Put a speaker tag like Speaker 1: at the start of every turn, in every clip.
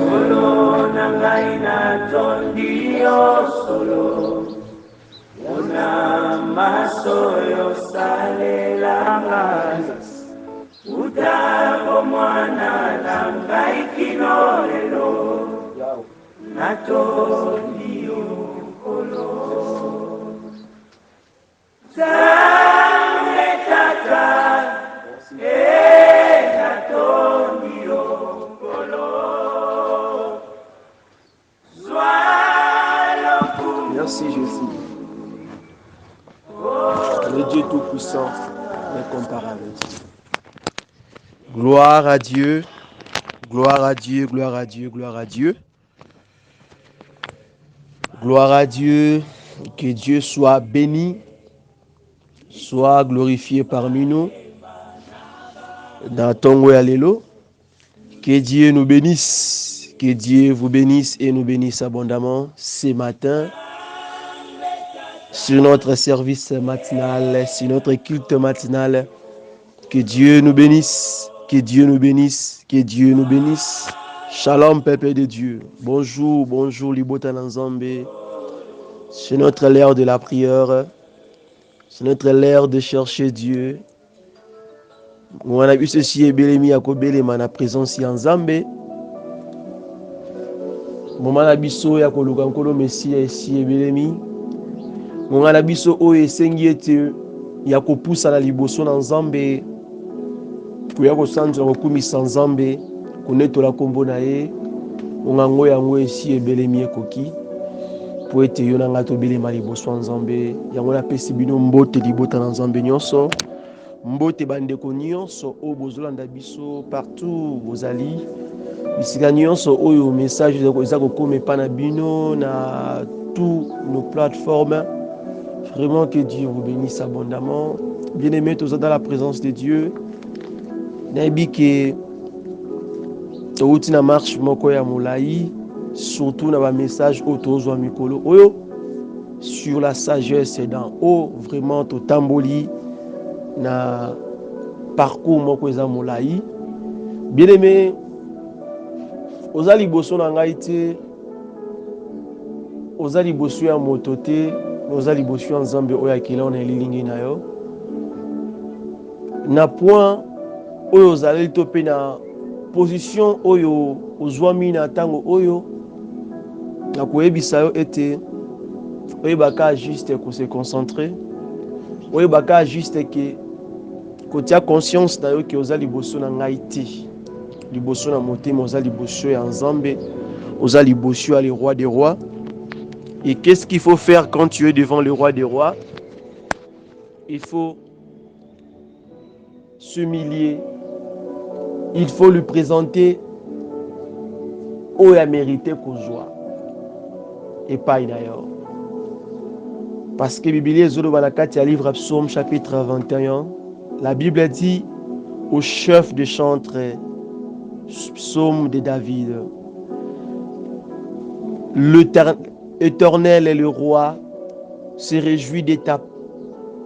Speaker 1: Solo nangai na tondio solo una masoyo salelanga utako mwana nangai kinolelo na tondio kolo Sangue tata na tondio kolo
Speaker 2: Merci Jésus. Le Dieu Tout-Puissant, incomparable. Gloire à Dieu, gloire à Dieu, gloire à Dieu, gloire à Dieu. Gloire à Dieu, que Dieu soit béni, soit glorifié parmi nous. Dans Tongo Allélo, que Dieu nous bénisse, que Dieu vous bénisse et nous bénisse abondamment ce matin. Sur notre service matinal, sur notre culte matinal, que Dieu nous bénisse, que Dieu nous bénisse, que Dieu nous bénisse. Shalom, peuple de Dieu. Bonjour, bonjour, Libota Nanzambe. C'est notre l'heure de la prière, c'est notre l'heure de chercher Dieu. On a vu ceci et Belemi à Kobelema na présence en Zambé. Moment na biso ya koluka nkolo Messia ici et Belemi. Monga na biso oyo esengi ete ya kopusana liboso na Nzambe koya kosanzwa kokumisa Nzambe konetola kombo na ye monga ngo yango esi ebelemi ekoki po ete yo na nga tobelema liboso ya Nzambe yango napesi bino mbote libota na Nzambe nyonso mbote bandeko nyonso oyo bozolanda biso partout bozali bisika nyonso oyo message eza kokoma epai na bino na tous nos plateformes. Vraiment que Dieu vous bénisse abondamment. Bien-aimés, tous dans la présence de Dieu. Nabi que na marche moko ya molai, surtout na ba message autour mikolo oyo sur la sagesse d'en haut, vraiment to tamboli na parcours moko za molai. Bien-aimés, ozali boso na ngai te, ozali boso ya moto te. Nous allons bosser ensemble au yakila on est lilingi na yo na point oyo ozali topé na position oyo ozwami na tango oyo na koyebisa yo ete oyebaka juste ko se concentrer oyebaka juste que kotia conscience na yo que ozali boso na ngai te liboso na motema ozali boso ya Nzambe ozali boso ya le roi des rois. Et qu'est-ce qu'il faut faire quand tu es devant le roi des rois? Il faut s'humilier. Il faut lui présenter où il a mérité qu'on joie. Et pas d'ailleurs. Parce que Bible est livre Psaume chapitre 21. La Bible dit au chef de chantre, Psaume de David. L'Éternel est le roi, se réjouit de ta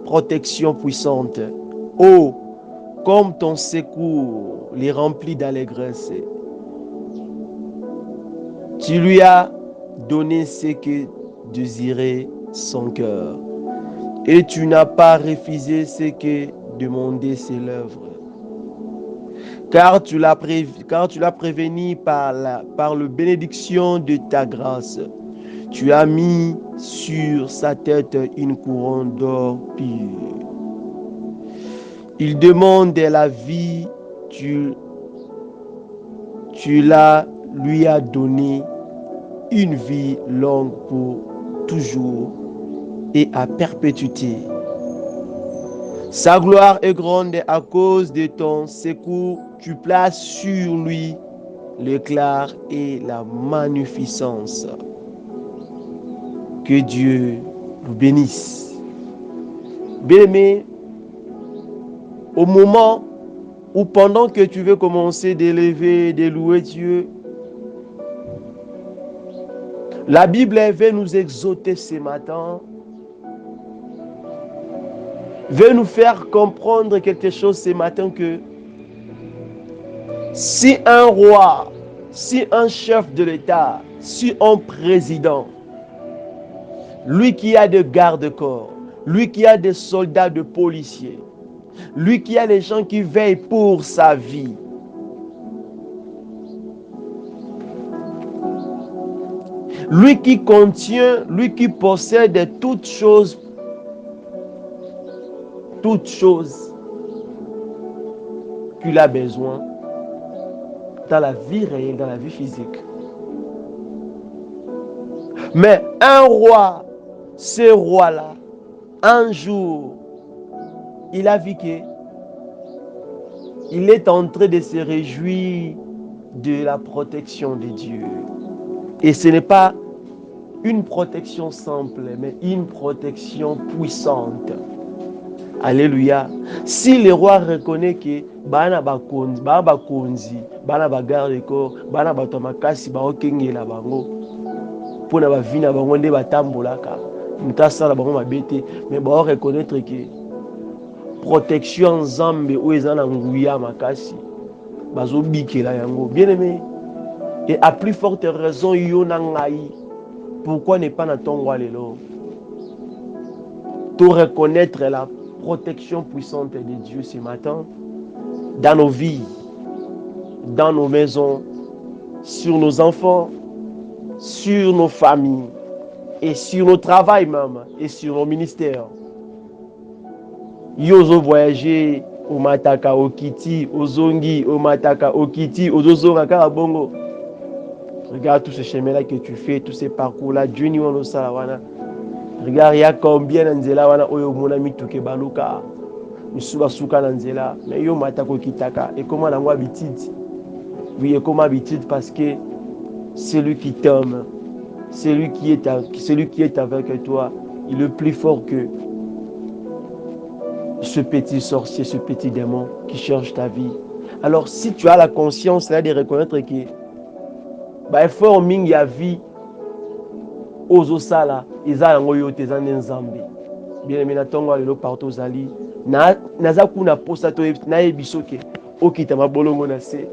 Speaker 2: protection puissante. Oh, comme ton secours les remplit d'allégresse. Tu lui as donné ce que désirait son cœur. Et tu n'as pas refusé ce que demandait ses lèvres. Car tu l'as prévenu par la bénédiction de ta grâce. Tu as mis sur sa tête une couronne d'or pur. Il demande la vie, tu lui as donné une vie longue pour toujours et à perpétuité. Sa gloire est grande à cause de ton secours. Tu places sur lui l'éclat et la magnificence. Que Dieu vous bénisse. Bien-aimé, au moment où pendant que tu veux commencer d'élever, de louer Dieu, la Bible veut nous exhorter ce matin veut nous faire comprendre quelque chose ce matin que si un roi, si un chef de l'État, si un président, lui qui a des gardes-corps, lui qui a des soldats, de policiers, lui qui a des gens qui veillent pour sa vie, lui qui contient, lui qui possède toutes choses qu'il a besoin dans la vie réelle, dans la vie physique. Mais un roi, ce roi-là, un jour, il a vu qu'il est en train de se réjouir de la protection de Dieu. Et ce n'est pas une protection simple, mais une protection puissante. Alléluia. Si le roi reconnaît que bana bakonzi, bana bagarde corps, bana batomakasi baokengela bango, pona ba vina bango nde batambolaka, mutasala bango mabete, mais ba reconnaître que protection nzambe o ezana nguya makasi bazo bikela yango. Bien-aimé, et à plus forte raison yo na ngai, pourquoi ne pas na tongo lelo to reconnaître la protection puissante de Dieu ce matin dans nos vies, dans nos maisons, sur nos enfants, sur nos familles et sur nos travails même et sur nos ministères. Yozo voyager au Mataka au Kiti, au Zongi, au Mataka au Kiti, au Zozonga Karabongo. Regarde tous ces chemins-là que tu fais, tous ces parcours-là. Dieu n'y en a ça. Regarde, il y a combien d'anzela wana oyo mona mituke baluka. Misuba suka nanzela. Mais yo matako kitaka. Et comment la moi habitude? Oui, et comment habitude? Parce que celui qui t'aime, celui qui est avec toi, il est plus fort que ce petit sorcier, ce petit démon qui cherche ta vie. Alors, si tu as la conscience là de reconnaître que effort mingi ya vie ozo sala eza yango yo te zande nzambe. Bien aimé na tongo lelo partout zali naza kuna posa to na yebisoke okita mabolongo na se.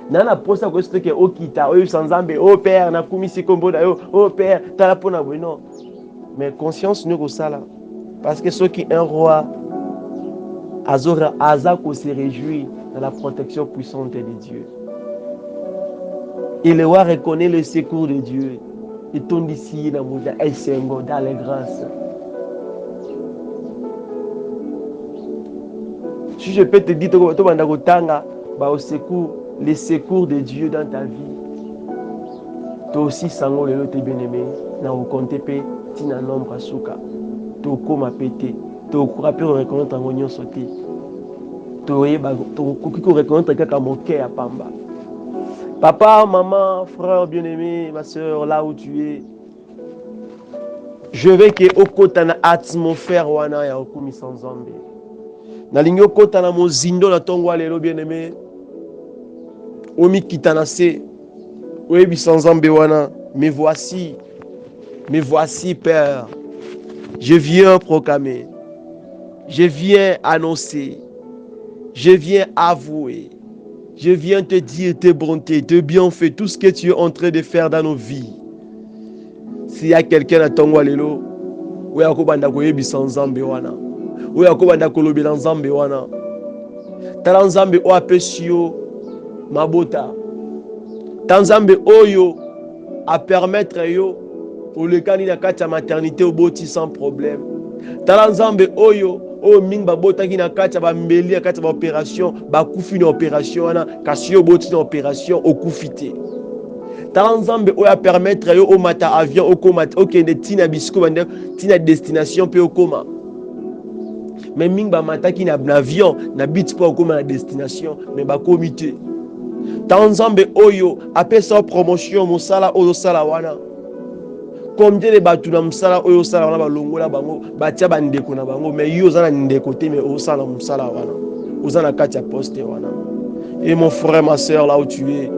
Speaker 2: Na posa ko stoke okita oyo sanzambe o père na kumisi kombo na yo o père tala pona bueno. Mais conscience ne ko sala parce que ceux qui un roi azora azako se réjouit de la protection puissante de Dieu. Et le roi reconnaît le secours de Dieu. Et ton d'ici dans mon Sengo dans les grâces. Si je peux te dire au secours, les secours de Dieu dans ta vie. Toi aussi sango le te bien-aimé na au compter pe tina nombre asuka. To koma pété, to rapper reconnaître en ognon sauté. To yeba to ko reconnaître kaka moké à pamba. Papa, maman, frère bien-aimé, ma soeur, là où tu es, je veux que okota na atmosphère wana ya okumi sans nzambe. Na lingi okota na mozindo na tongo lelo bien-aimé. Omi kitana se, oyebi sans nzambe wana, me voici, Père. Je viens proclamer, je viens annoncer, je viens avouer. Je viens te dire tes bontés, tes bienfaits, tout ce que tu es en train de faire dans nos vies. S'il y a quelqu'un à Tongo Lelo, ou ya kobanda koyebi sans Nzambe wana, ou ya kobanda kolobela Nzambe wana, tala Nzambe o apesi yo mabota, ta Nzambe oyo a permettre yo olekani na kati ya maternité oboti sans problème, tala Nzambe oyo o ming babotaki na kati ya bambeli na kati ya opération bakufi na opération wana kasi yo boti na opération okufi te. Tala Nzambe oyo permettre yo omata avion okoma okende tina bisiko bande tina destination pe okoma. Mais ming bamataki na avion na bit po okoma na destination mais bakomi te. Tala Nzambe oyo apesa promotion mosala oyo sala wana. Combien de bateaux na musala oyo sala wana balongola bango batia bandeko na bango mais yo zana ndeko te mais osala musala wana ozana kati ya poste wana. Et mon frère ma sœur là où tu es,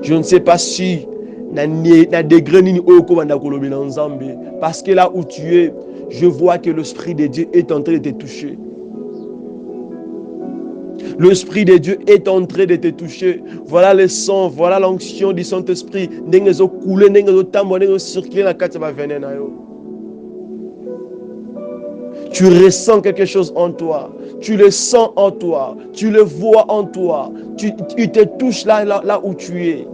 Speaker 2: je ne sais pas si na degré nini oyo ko banda kolobela Nzambe parce que là où tu es, je vois que l'Esprit de Dieu est en train de te toucher. L'Esprit de Dieu est en train de te toucher. Voilà le sang, voilà l'onction du Saint-Esprit. Tu ressens quelque chose en toi. Tu le sens en toi. Tu le vois en toi. Tu te touches là où tu es.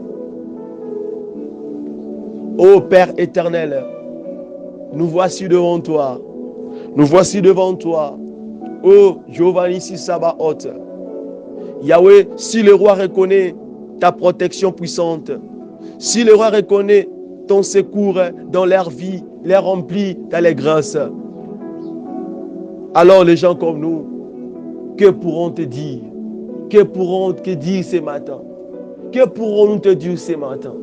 Speaker 2: Ô Père éternel, nous voici devant toi. Nous voici devant toi. Ô Jéhovah Nissi Sabaoth. Yahweh, si le roi reconnaît ta protection puissante, si le roi reconnaît ton secours dans leur vie, les remplit d'allégresse, alors les gens comme nous, que pourront te dire? Que pourront te dire ce matin? Que pourrons-nous te dire ce matin?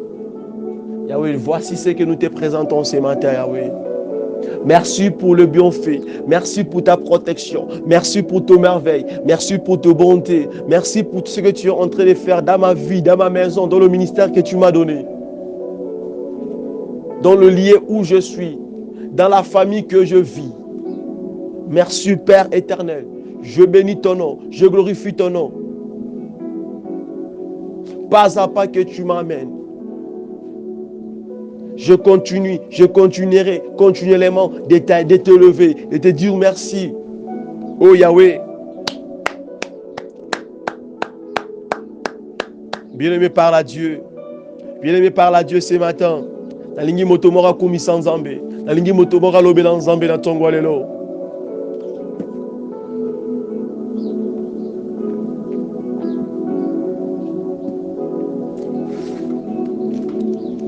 Speaker 2: Yahweh, voici ce que nous te présentons ce matin, Yahweh. Merci pour le bienfait. Merci pour ta protection. Merci pour tes merveilles. Merci pour ta bonté. Merci pour tout ce que tu es en train de faire dans ma vie, dans ma maison, dans le ministère que tu m'as donné. Dans le lieu où je suis. Dans la famille que je vis. Merci Père éternel. Je bénis ton nom. Je glorifie ton nom. Pas à pas que tu m'amènes. Je continuerai continuellement de te lever, de te dire merci. Oh Yahweh. Bien-aimé par la Dieu. Bien-aimé par la Dieu ce matin. Nalingi motomora kumi sanzambe. Nalingi motomora lobe lanzambe na tongwa lelo.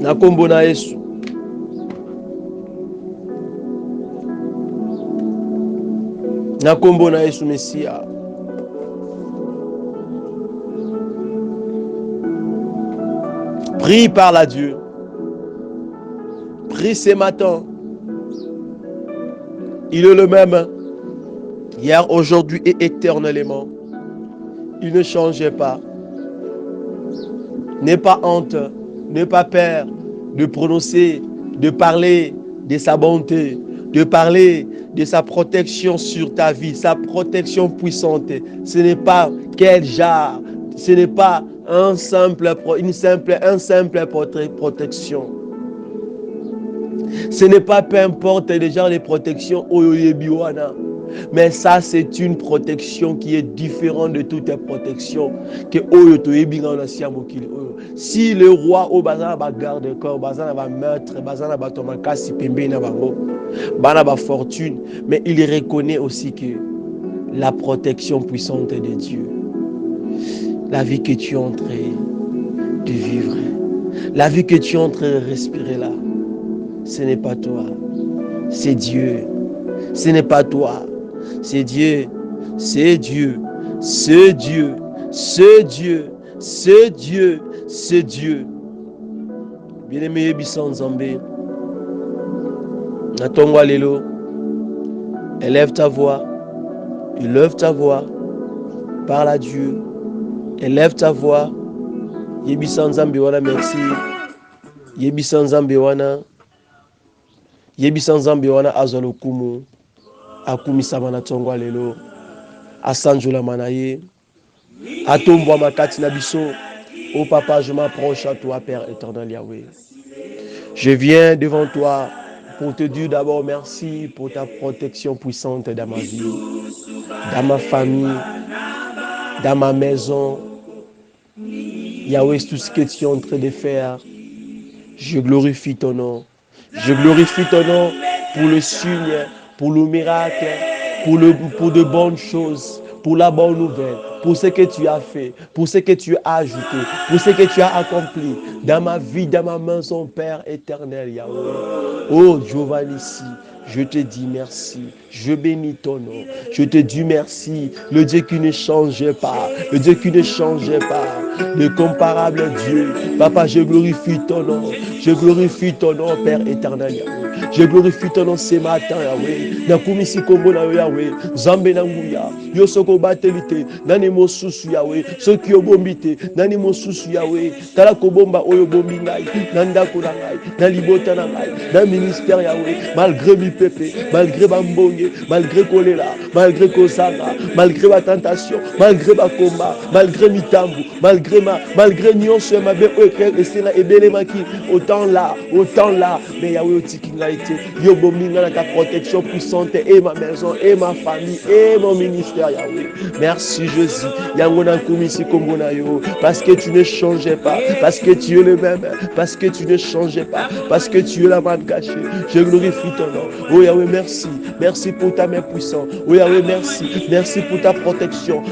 Speaker 2: Na kombo na Yesu. Na kombo na Yesu Messia. Prie par la Dieu. Prie ce matin. Il est le même hier, aujourd'hui et éternellement. Il ne changeait pas. N'aie pas honte, n'aie pas peur de prononcer, de parler de sa bonté, de parler de sa protection sur ta vie, sa protection puissante. Ce n'est pas quel genre, ce n'est pas une simple protection. Ce n'est pas peu importe le genre de protection, mais ça c'est une protection qui est différente de toutes les protections que si le roi au bazar va garder corps, bazar va meurtre, bazar va tomber kasi pembe na bango, bana ba fortune, mais il reconnaît aussi que la protection puissante de Dieu, la vie que tu es en train de vivre, la vie que tu es en train de respirer là, ce n'est pas toi, c'est Dieu. Ce n'est pas toi, c'est Dieu, c'est Dieu, c'est Dieu, c'est Dieu, c'est Dieu, c'est Dieu. Bien-aimé Bisson Zambé, Natongwa Lelo, élève ta voix, parle à Dieu, élève ta voix. Yebisson Zambé wana merci, Yebisson Zambé wana. Yebisson Zambé wana azalo kumu akumisa na tongwa lelo asanjola manaye atombwa makati na biso. Oh papa, je m'approche à toi Père éternel Yahweh. Je viens devant toi pour te dire d'abord merci pour ta protection puissante dans ma vie, dans ma famille, dans ma maison. Yahweh, tout ce que tu es en train de faire, je glorifie ton nom. Je glorifie ton nom pour le signe, pour le miracle, pour de bonnes choses, pour la bonne nouvelle, pour ce que tu as fait, pour ce que tu as ajouté, pour ce que tu as accompli dans ma vie, dans ma maison, Père éternel, Yahweh. Oh, Jéhovah Nissi, je te dis merci, je bénis ton nom, je te dis merci, le Dieu qui ne changeait pas, le Dieu qui ne changeait pas, le comparable Dieu. Papa, je glorifie ton nom, Père éternel, Yahweh. Je glorifie ton nom ce matin, Yahweh. Nakumisi kombo na yo, Yahweh. Zambe na nguya. Yo soko batelite. Nani mosusu, Yahweh. Soki yo bombite. Nani mosusu, Yahweh. Tala kobomba oyo bombi ngai. Nanda kuna ngai. Na libota na ngai. Na ministère, Yahweh. Malgré mi pepe. Malgré bambonge. Malgré kolela. Malgré kozanga. Malgré ma tentation. Malgré ma combat. Malgré mi tambu. Malgré nyonso ma be oyo esena ebele maki. Autant là. Mais Yahweh otiki ngai te. Yo bombi ngai na ta protection puissante et ma maison et ma famille et mon ministère, Yahweh. Merci Jésus. Yango na kumisi kombo na yo. Parce que tu ne changeais pas. Parce que tu es le même. Parce que tu ne changeais pas. Parce que tu es la main cachée. Je glorifie ton nom. Oh Yahweh, merci. Merci pour ta main puissante. Oh Yahweh, merci. Merci pour ta protection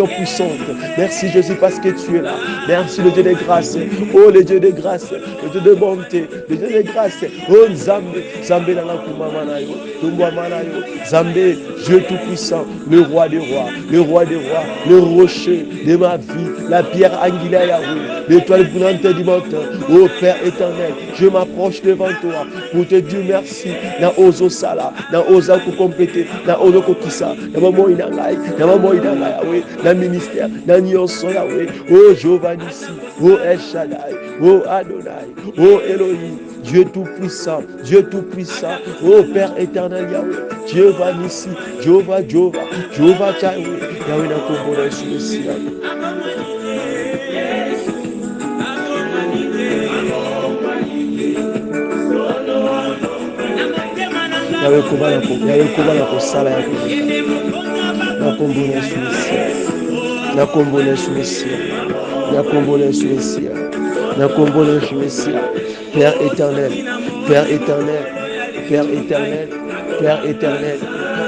Speaker 2: puissante. Merci Jésus parce que tu es là. Merci le Dieu de grâce. Oh le Dieu de grâce. Le Dieu de bonté. Le Dieu de grâce. Oh Nzambe. Nzambe na kumama na yo. Tumba mana yo. Nzambe, Dieu tout-puissant. Le roi des rois. Le roi des rois. Le rocher de ma vie. La pierre angulaire, Yahweh. L'étoile brillante du matin. Oh Père éternel. Je m'approche devant toi pour te dire merci. Na ozo sala. Na oza ko compléter. Na ozo ko kisa. Na maman inangai. Na maman inangai, Yahweh. Na ministère. Na nyonso, Yahweh. Oh Jéhovah Nissi. Oh El Shaddai. Oh Adonai. Oh Elohim. Dieu tout-puissant, Dieu tout-puissant, oh Père éternel Yahweh, Jéhovah Nissi, Jéhovah Yahweh, Yahweh na kombo sur le ciel. Yahweh koba na kosala ya na kombo sur le ciel, na kombo sur le ciel, na kombo sur le ciel, na kombo sur le ciel. Père éternel, Père éternel, Père éternel, Père éternel,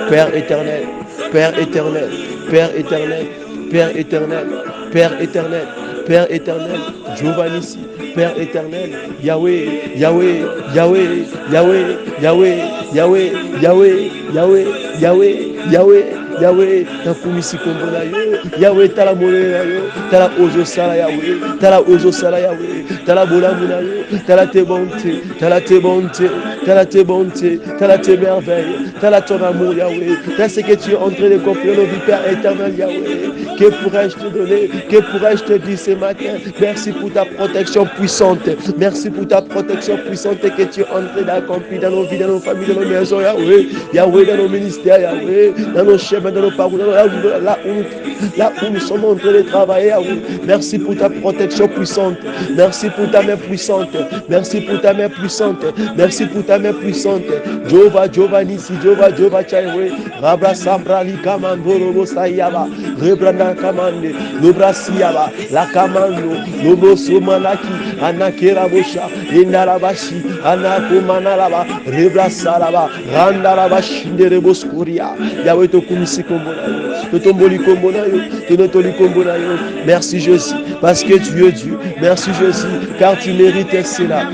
Speaker 2: Père éternel, Père éternel, Père éternel, Père éternel, Père éternel, Père éternel, Jéhovah Nissi, Père éternel, Yahweh, Yahweh, Yahweh, Yahweh, Yahweh, Yahweh, Yahweh, Yahweh, Yahweh, Yahweh, Yahweh, nakumisi kombo na yo, Yahweh tala molele na yo, tala ozo sala Yahweh, tala ozo sala Yahweh, tala bolamu na yo, tala tes bontés, tala tes bontés, tala tes bontés, tala tes merveilles, tala ton amour Yahweh, tala ce que tu es en train de accomplir nos vies, Père éternel Yahweh. Que pourrais-je te donner? Que pourrais-je te dire ce matin? Merci pour ta protection puissante. Merci pour ta protection puissante que tu es en train d'accomplir dans nos vies, dans nos familles, dans nos maisons, Yahweh. Yahweh, dans nos ministères, Yahweh, dans nos chemins, dans nos parcours, là où nous sommes en train de travailler, Yahweh. Merci pour ta protection puissante. Merci pour ta main puissante. Merci pour ta main puissante. Merci pour ta main puissante. Jéhovah Nissi, Jéhovah Yahweh. Rabra Sambrali Kamandoro Sayaba. Rebranda Kamande, Nobrasiaba, La Kamando, Nobosomanaki, Anakera Bosha, Indarabashi, Anakumanalaba, Rebrasalaba, Randarabashi, Nereboskuria, Yahweh Tokumisi Kombonayo, Totomboli Kombonayo, Tonotoli Kombonayo. Merci Jésus, parce que tu es Dieu. Merci Jésus, car tu mérites cela,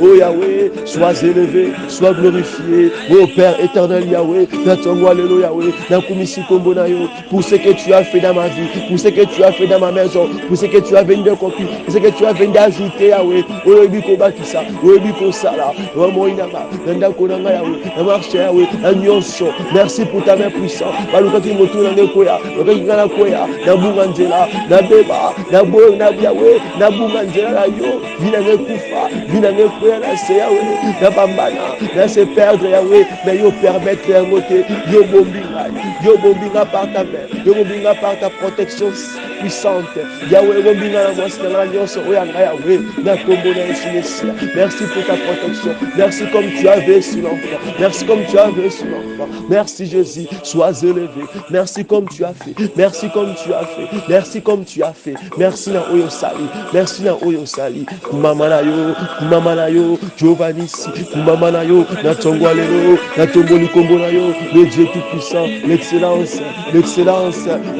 Speaker 2: Oh Yahweh, sois élevé, sois glorifié. Oh Père éternel Yahweh, Natongwalelo Yahweh, Nakumisi Kombonayo. Pour ce que tu as fait dans ma vie, pour ce que tu as fait dans ma maison, pour ce que tu as venu d'accomplir, pour ce que tu as venu d'ajouter, Yahweh. Oebiko Bakisa, Oebiko Sala, Omoinama, Nandakonanga Yahweh, Namarche Yahweh, Anyonso. Merci pour ta main puissante. Balukati Motuna Nekoya, Okangana Koya, Nabungangela, Nabeba, Nabo, Nabiawe, Nabungangela Yo, Vinane Kufa, Vinane Koya, Yahweh, Nabambana, Nase perdre Yahweh, mais yo permettre de monter, yo bombinga par ta main, yo bombinga par ta protection puissante. Yahweh, bombinga la voix de la lionce, Oyanga Yahweh, na kombo na Yesu. Merci pour ta protection. Merci comme tu as veillé sur l'enfant. Merci comme tu as veillé sur l'enfant. Merci Jésus, sois élevé. Merci comme tu as fait. Merci comme tu as fait. Merci comme tu as fait. Merci na Oyo Sali. Merci na Oyo Sali. Kumamana yo, Jéhovah Nissi. Kumamana yo, na Tongwalelo, na Tomboli kombo na yo, le Dieu tout puissant, l'excellence,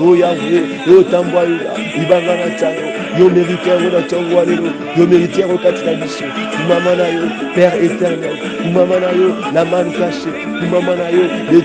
Speaker 2: oh Yahweh, oh Tamboa yuda ibanga na tango yo mérité na tango alelo yo mérité kati na biso mama na yo Père éternel mama na yo la man cachée mama na yo le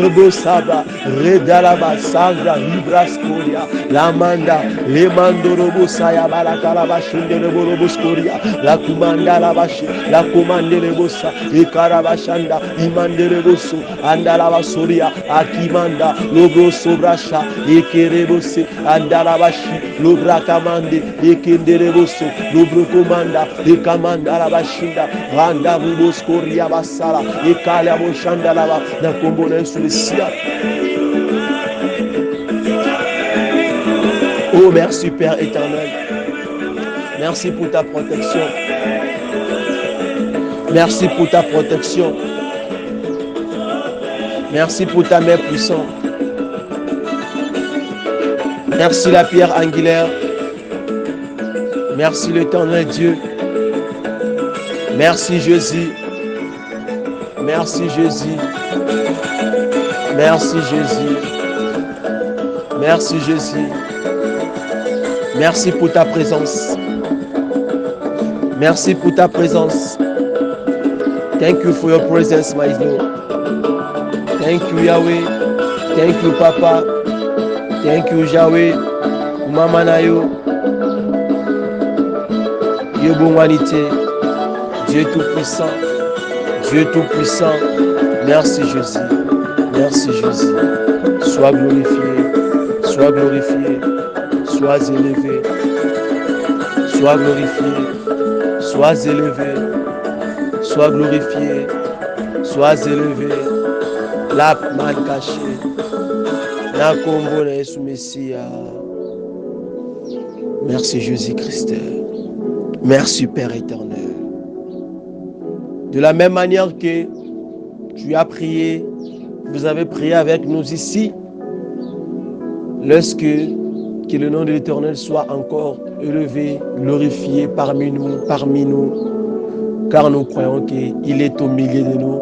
Speaker 2: rebo saba redalaba sanga libraskoria la manda le mandorobo saya balakala bashinde le borobo skoria la kumanda la bashi la komande le bossa e karabashanda imande le bosso andala basoria akimanda lobro sobrasha e kerebose andala bashi lobra kamande e kendere bosso lobro komanda e kamanda la bashinda randa rubo skoria basala e kala boshanda la na kombona sur le ciel. Oh merci Père éternel. Merci pour ta protection. Merci pour ta protection. Merci pour ta main puissante. Merci la pierre angulaire. Merci l'éternel Dieu. Merci Jésus. Merci Jésus. Merci Jésus. Merci Jésus. Merci pour ta présence. Merci pour ta présence. Thank you for your presence, my Lord. Thank you, Yahweh. Thank you, Papa. Thank you, Yahweh. Mama Nayo. Dieu bonité. Dieu tout-puissant. Dieu tout-puissant. Merci, Jésus. Merci, Jésus. Sois glorifié. Sois glorifié. Sois élevé. Sois glorifié. Sois élevé. Sois glorifié. Sois élevé. La man caché. La combo na Yesu Messia. Merci Jésus-Christ. Merci Père éternel. De la même manière que tu as prié, vous avez prié avec nous ici, lorsque que le nom de l'Éternel soit encore élevé, glorifié parmi nous, car nous croyons qu'il est au milieu de nous,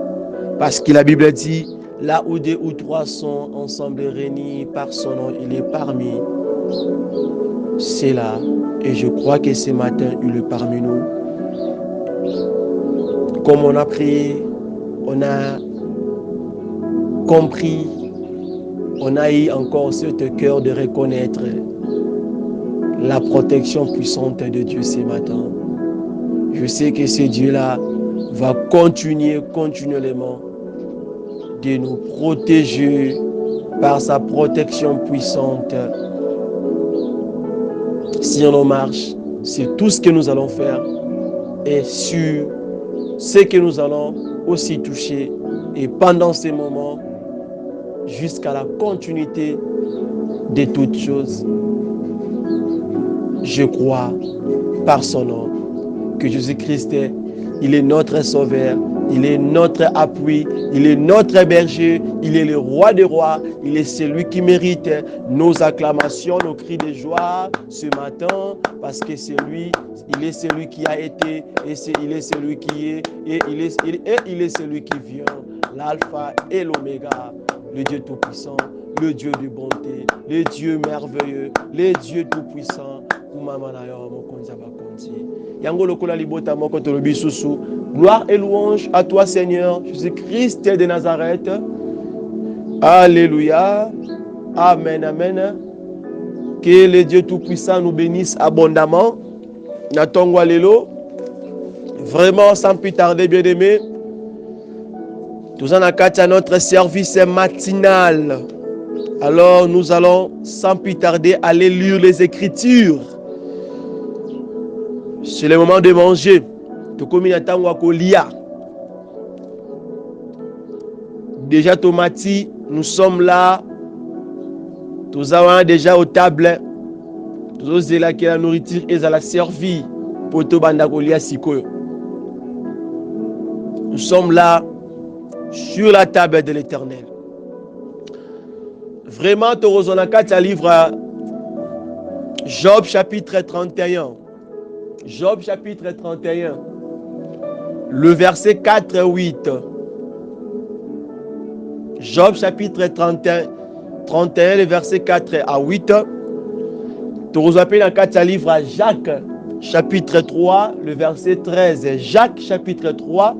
Speaker 2: parce que la Bible dit, là où 2 ou 3 sont ensemble réunis par son nom, il est parmi. C'est là, et je crois que ce matin, il est parmi nous. Comme on a prié, on a compris, on a eu encore ce cœur de reconnaître la protection puissante de Dieu ce matin. Je sais que ce Dieu-là va continuer continuellement de nous protéger par sa protection puissante sur nos marches, sur tout ce que nous allons faire et sur ce que nous allons aussi toucher. Et pendant ces moments, jusqu'à la continuité de toutes choses, je crois par son nom que Jésus-Christ, il est notre sauveur, il est notre appui, il est notre berger, il est le roi des rois, il est celui qui mérite nos acclamations, nos cris de joie ce matin, parce que c'est lui, il est celui qui a été, et il est celui qui est, et il est celui qui vient, l'alpha et l'oméga, le Dieu tout-puissant, le Dieu de bonté, le Dieu merveilleux, le Dieu tout-puissant. Gloire et louange à toi Seigneur, Jésus-Christ de Nazareth. Alléluia. Amen, amen. Que le Dieu tout-puissant nous bénisse abondamment. Natongo Allélo. Vraiment sans plus tarder, bien-aimés. Nous en avons notre service matinal. Alors nous allons sans plus tarder aller lire les Écritures. C'est le moment de manger. Déjà Tomati, nous sommes là. Nous avons déjà aux tables. Nous avons là que la nourriture est à la servie pour tout bandakolia sikoyo. Nous sommes là sur la table de l'Éternel. Vraiment, Torozonaka, livre Job chapitre 31. Job chapitre 31. Le verset 4 et 8. Job chapitre 31, le verset 4 à 8. Tu appelles dans 4 livre à Jacques, chapitre 3, le verset 13. Jacques, chapitre 3,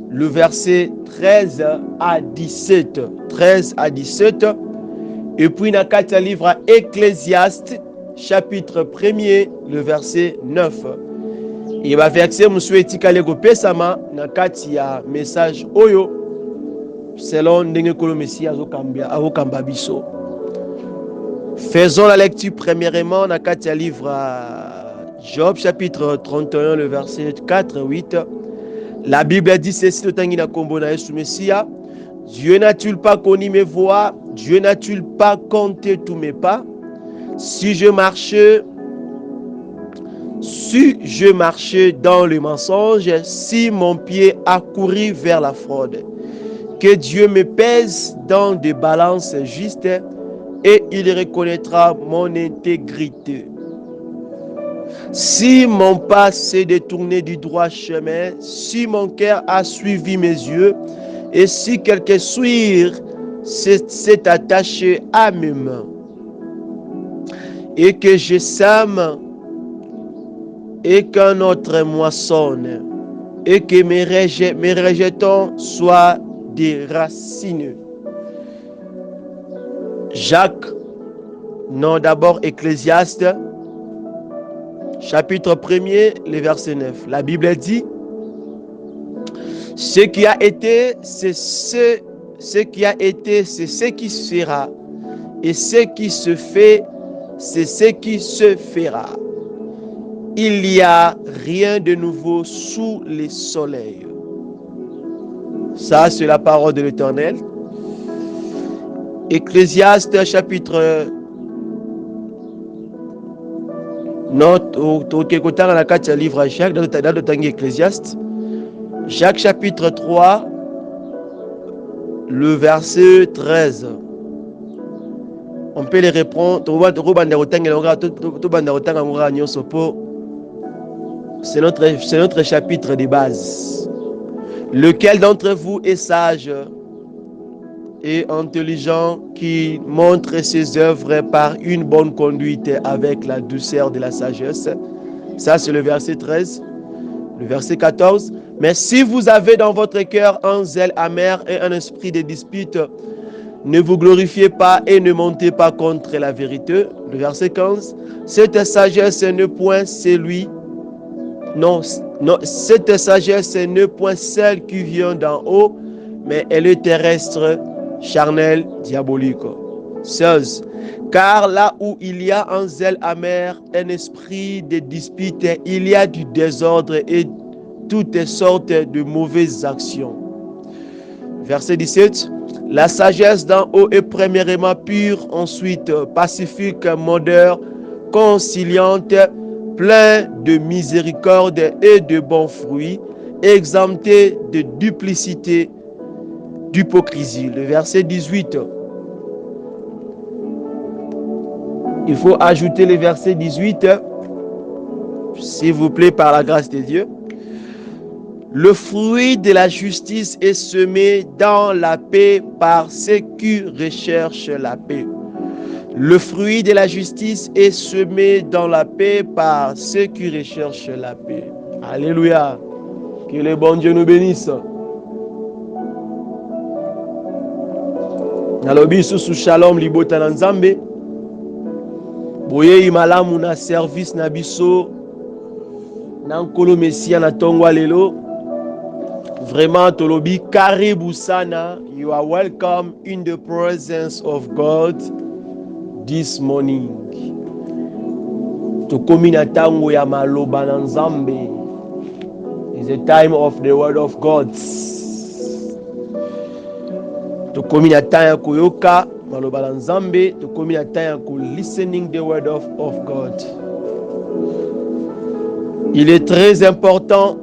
Speaker 2: le verset 13 à 17. 13 à 17. Et puis dans 4 livre à Ecclésiaste, chapitre 1er, le verset 9. Et va verset monsieur etikale kopesama na kati ya message oyo selon ndenge kolo Messie azokamba biso. Faisons la lecture premièrement na kati ya livre Job chapitre 31 le verset 4 8. La Bible dit ceci totangi na kombo na Yesu Messia. Dieu n'a-t-il pas connu mes voies? Dieu n'a-t-il pas compté tous mes pas? Si je marchais dans le mensonge, si mon pied a couru vers la fraude, que Dieu me pèse dans des balances justes et il reconnaîtra mon intégrité. Si mon pas s'est détourné du droit chemin, si mon cœur a suivi mes yeux, et si quelque souillure s'est attaché à mes mains, et que je sème et qu'un autre moissonne, et que mes rejetons soient déracinés. Jacques, non d'abord Ecclésiaste, chapitre 1er, le verset 9. La Bible dit, ce qui a été, c'est ce qui sera, et ce qui se fait, c'est ce qui se fera. Il n'y a rien de nouveau sous les soleils. Ça, c'est la parole de l'Éternel. Ecclésiaste, chapitre... livre Jacques, dans le temps Ecclésiaste. Jacques, chapitre 3, le verset 13. On peut les répondre. C'est notre chapitre de base. Lequel d'entre vous est sage et intelligent qui montre ses œuvres par une bonne conduite avec la douceur de la sagesse? Ça, c'est le verset 13. Le verset 14. Mais si vous avez dans votre cœur un zèle amer et un esprit de dispute, ne vous glorifiez pas et ne montez pas contre la vérité. Le verset 15. Cette sagesse n'est point cette sagesse n'est point celle qui vient d'en haut, mais elle est terrestre, charnelle, diabolique. 16. Car là où il y a un zèle amer, un esprit de dispute, il y a du désordre et toutes sortes de mauvaises actions. Verset 17. La sagesse d'en haut est premièrement pure, ensuite pacifique, modère, conciliante, plein de miséricorde et de bons fruits, exempté de duplicité, d'hypocrisie. Le verset 18. Il faut ajouter le verset 18, s'il vous plaît, par la grâce de Dieu. Le fruit de la justice est semé dans la paix par ceux qui recherchent la paix. Le fruit de la justice est semé dans la paix par ceux qui recherchent la paix. Alléluia. Que le bon Dieu nous bénisse. Nalobi sous shalom libota na nzambe. Boye imalamu na service na biso. Na nkolo Messia na tongwa lelo. Vraiment tolobi karibu sana. You are welcome in the presence of God this morning. Tokomi na tango ya maloba na nzambe. It's a time of the word of God. Tokomi na tango ya kuyoka maloba na nzambe. Tokomi na tango ya ku listening the word of God. Il est très important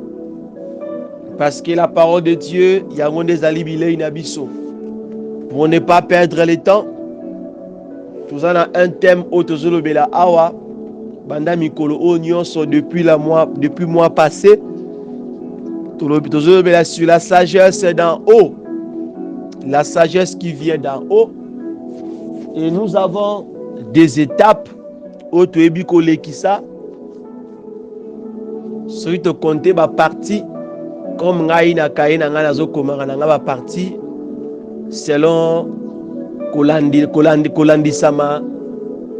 Speaker 2: parce que la parole de Dieu, il y a des alibile inabiso. Pour ne pas perdre le temps, tout ça a un thème autozolo bela awa banda mikolo onyon so depuis mois passé. Autozolo bela sur la sagesse d'en haut, la sagesse qui vient d'en haut. Et nous avons des étapes oyo toyebi kolekisa soki tokonte baparti comme ngai na kaye na ngai nazokomaka na ngai baparti selon kolandisama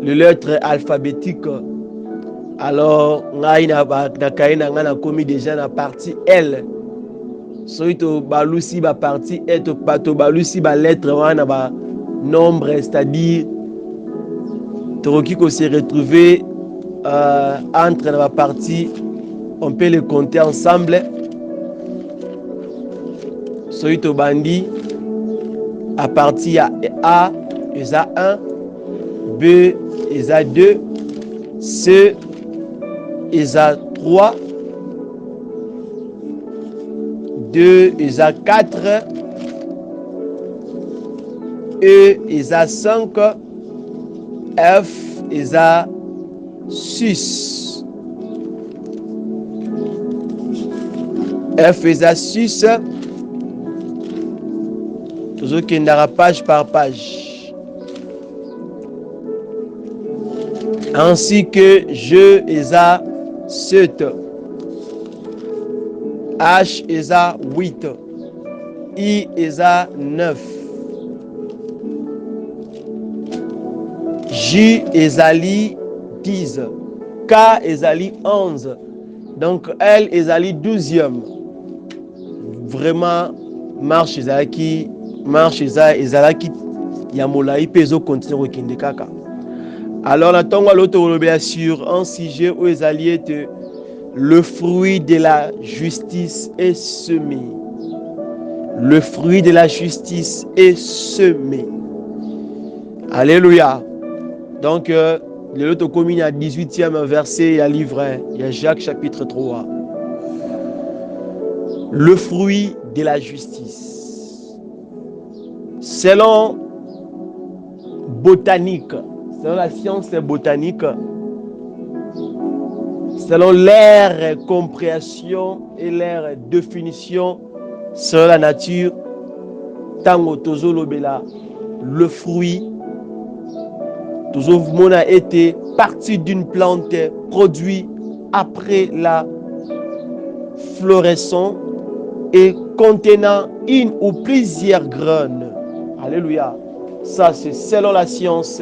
Speaker 2: le lettre alphabétique. Alors ngai na kaye na ngai nakomi déjà na partie L. Soki tobalusi baparti E tobalusi balettre wana ba nombre, c'est-à-dire tokoki ko se retrouver entre la partie, on peut les compter ensemble. Soki tobandi à partir A eza 1, B eza 2, C eza 3, 2 eza 4, E eza 5, F eza 6. F eza 6. Tozokendaka page par page. Ainsi que je eza 7. H eza 8. I eza 9. J ezali 10. K ezali 11. Donc L ezali 12e. Vraiment marche ezalaki ya molai pe ezo continuer kokende kaka. Alors na ntongo l'autre olobela sur un sujet où ezali ete le fruit de la justice est semé. Le fruit de la justice est semé. Alléluia. Donc, le lot commune à 18e verset à livre, il y a Jacques chapitre 3. Le fruit de la justice. Selon botanique, selon la science botanique, selon leur compréhension et leur définition, selon la nature, tango tozo lobela, le fruit toujours a été partie d'une plante produit après la floraison et contenant une ou plusieurs graines. Alléluia. Ça c'est selon la science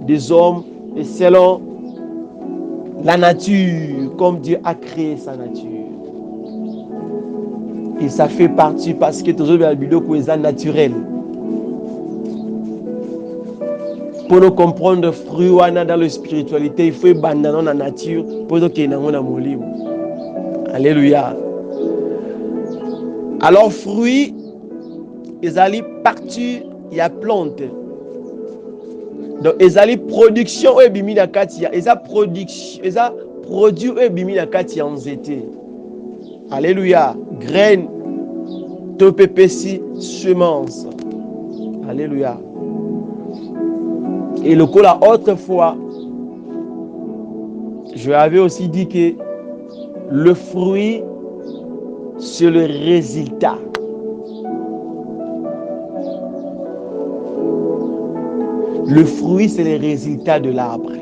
Speaker 2: des hommes et selon la nature, comme Dieu a créé sa nature. Et ça fait partie parce que toujours la vidéo est naturel. Pour nous comprendre le fruit dans la spiritualité, il faut abandonner la nature pour que nous ayons. Alléluia. Alors, fruit, ils allaient partir, il y a plante. Donc, ils allaient production et bimi la katia. Ils allaient production, ils allaient produire et bimi la katia en zété. Alléluia. Graines, topépési, semences. Alléluia. Et le coup là, autrefois, je avais aussi dit que le fruit, c'est le résultat. Le fruit, c'est le résultat de l'arbre.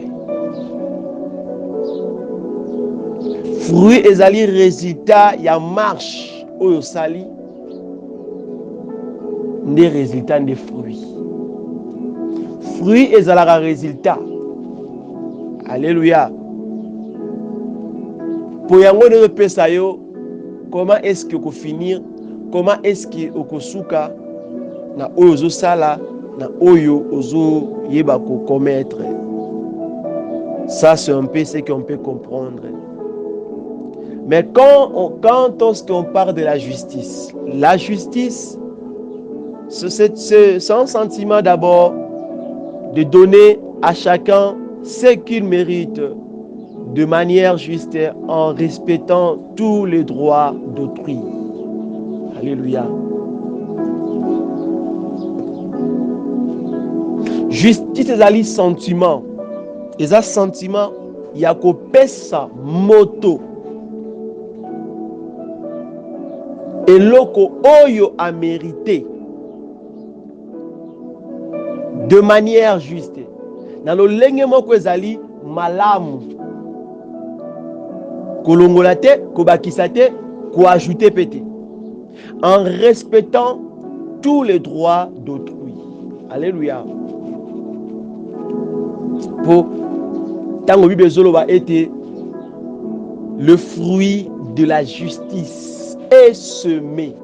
Speaker 2: Fruit, c'est le résultat, il y a marche, au sali, des résultats des fruits. Fruit est le résultat. Alléluia. Pour yango de pesa yo, comment est-ce que vous finir? Comment est-ce que vous souka na oyo sala na oyo ozo yeba ko commettre? Ça c'est un peu ce qu'on peut comprendre. Mais quand on parle de la justice c'est un sentiment d'abord de donner à chacun ce qu'il mérite de manière juste en respectant tous les droits d'autrui. Alléluia. Justice ezali sentiment. Eza sentiment ya kopesa moto. Eloko oyo a mérité de manière juste. Dans le lenge moko ezali malamu. Kolongola te, kobakisa te, koajouter pété. En respectant tous les droits d'autrui. Alléluia. Pour tango Bible zoloba était le fruit de la justice est semé.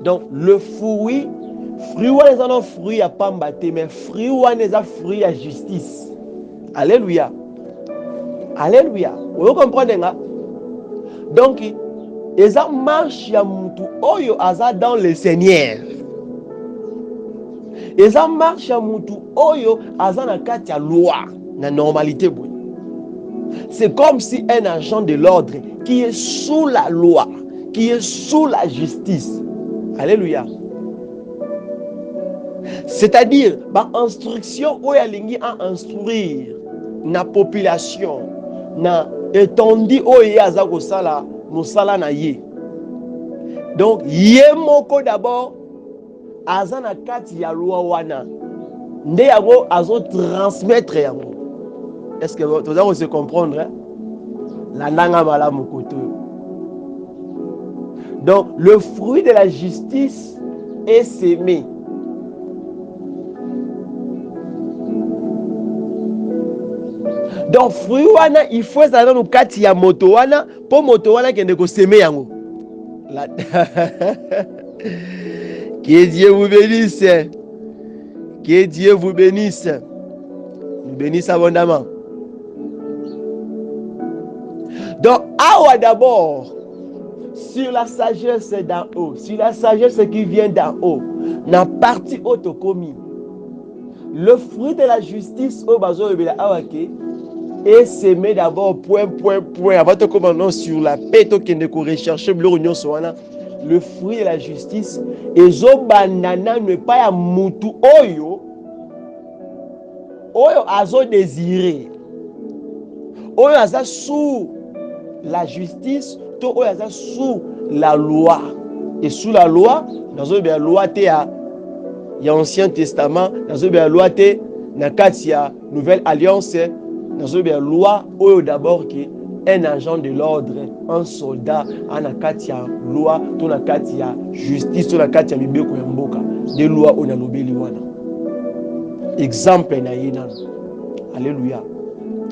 Speaker 2: Donc le fruit wana eza fruit ya pamba te, mais fruit wana eza fruit ya justice. Alléluia. Alléluia. Vous comprenez nga? Donc eza marche ya mutu oyo aza dans le Seigneur. Eza marche ya mutu oyo aza na kati ya loi, na normalité boy. C'est comme si un agent de l'ordre qui est sous la loi, qui est sous la justice. Alléluia. C'est-à-dire, par instruction, où il a instruire la population, na étendue où il y a sala, musala na ye. Donc, ye moko d'abord, azana kati ya loi wana. Nde yango azo transmettre yango. Est-ce que vous allez se comprendre? Hein? La nanga malamu koto. Donc, le fruit de la justice est sémé. Donc, fruit wana, il faut ça dans kati ya moto wana, pour moto wana qui ne ko sémé yango. Que Dieu vous bénisse. Que Dieu vous bénisse. Nous bénisse abondamment. Donc, awa d'abord, sur la sagesse d'en haut, sur la sagesse qui vient d'en haut, na partie haute commis, le fruit de la justice au bazo awake est semé d'abord point. Avant de commencer sur la paix, qui ne rechercher le fruit de la justice et zo banana ne pas ya mutu oyo azo désiré, oyo aza sous la justice, to oyo aza sous la loi. Et sous la loi, dans la loi te ya Ancien Testament, dans la loi te na kati ya Nouvelle Alliance, dans la loi oyo d'abord qui un agent de l'ordre, un soldat, na kati ya loi, to na kati ya justice, to na kati ya mibeko ya mboka, de loi oyo na lobeli wana. Exemple na ye nano. Alléluia.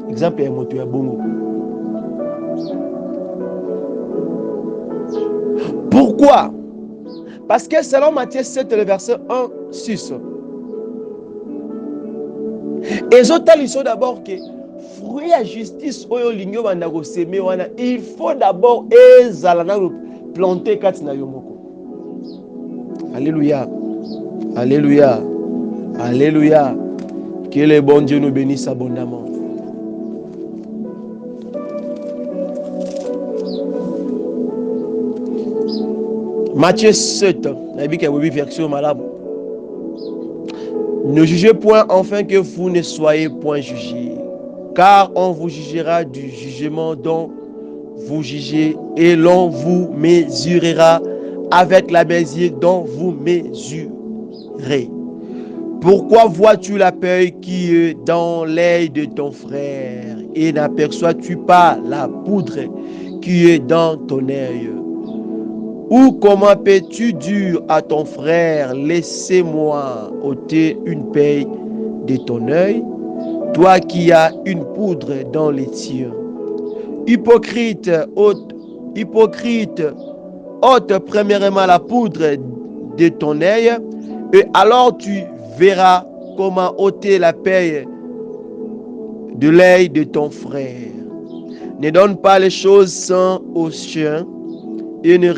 Speaker 2: Exemple ya moto ya bongo. Pourquoi? Parce que selon Matthieu 7, le verset 1, 6, et ils sont d'abord que fruit à justice, il faut d'abord planter katina yomoko. Alléluia. Alléluia. Alléluia. Que le bon Dieu nous bénisse abondamment. Matthieu 7, version malade. Ne jugez point enfin que vous ne soyez point jugés, car on vous jugera du jugement dont vous jugez et l'on vous mesurera avec la mesure dont vous mesurez. Pourquoi vois-tu la paille qui est dans l'œil de ton frère et n'aperçois-tu pas la poudre qui est dans ton œil? Ou comment peux-tu dire à ton frère, laissez-moi ôter une paille de ton œil, toi qui as une poudre dans les tiens? Hypocrite, ôte premièrement la poudre de ton œil, et alors tu verras comment ôter la paille de l'œil de ton frère. Ne donne pas les choses saines aux chiens, et ne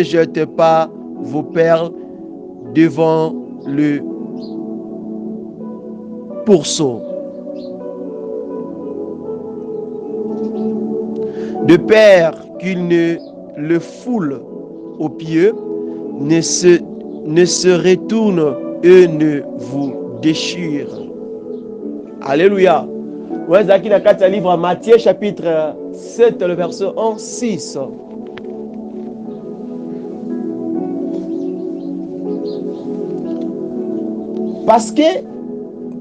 Speaker 2: jetez pas vos perles devant le pourceau, de peur qu'il ne le foule aux pieds, ne se retourne et ne vous déchire. Alléluia. Vous êtes dans le livre Matthieu chapitre 7, le verset 1, 6. Parce que,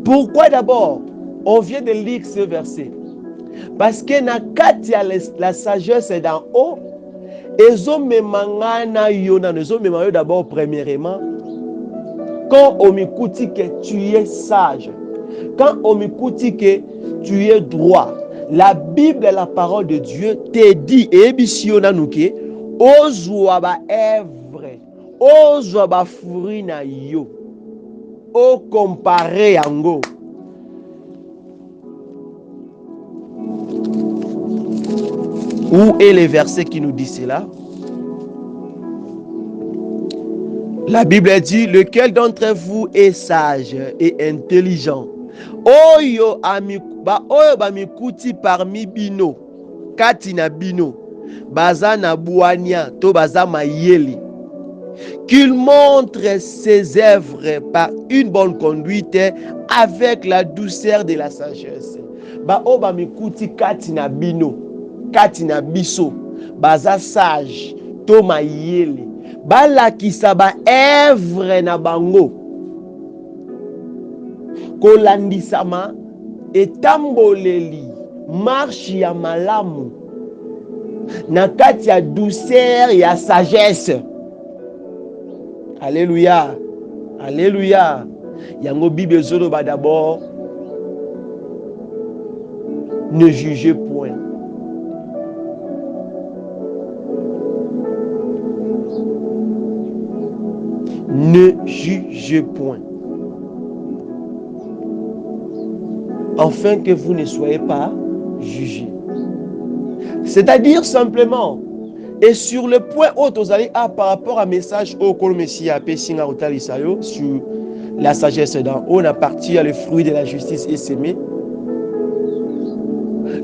Speaker 2: pourquoi d'abord? On vient de lire ce verset. Parce que na kati ya la sagesse d'en haut, ezomemanga yo na ezomema yo d'abord premièrement, quand on m'écoute que tu es sage, quand on m'écoute que tu es droit, la Bible, la parole de Dieu, te dit, et bisiona nuke, ozwa ba œuvre, ozwa ba fruit na yo, o comparé yango. Où est le verset qui nous dit cela? La Bible dit, lequel d'entre vous est sage et intelligent? Oyo ba mikuti parmi bino, katina bino, baza na buania, to baza mayeli. Qu'il montre ses œuvres par une bonne conduite avec la douceur de la sagesse. Ba mikuti katina bino, katina biso, baza sage, to mayeli. Balakisa ba œuvre na bango kolandisama etamboleli marche ya malamu na kati ya douceur ya sagesse. Alléluia, alléluia. Yango Bible zoloba d'abord, ne jugez point. Ne jugez point, afin que vous ne soyez pas jugés. C'est-à-dire simplement, et sur le point où vous allez par rapport à message au Messie a Pessinga Otalisayo sur la sagesse d'en haut, on a parti à le fruit de la justice et s'aimer.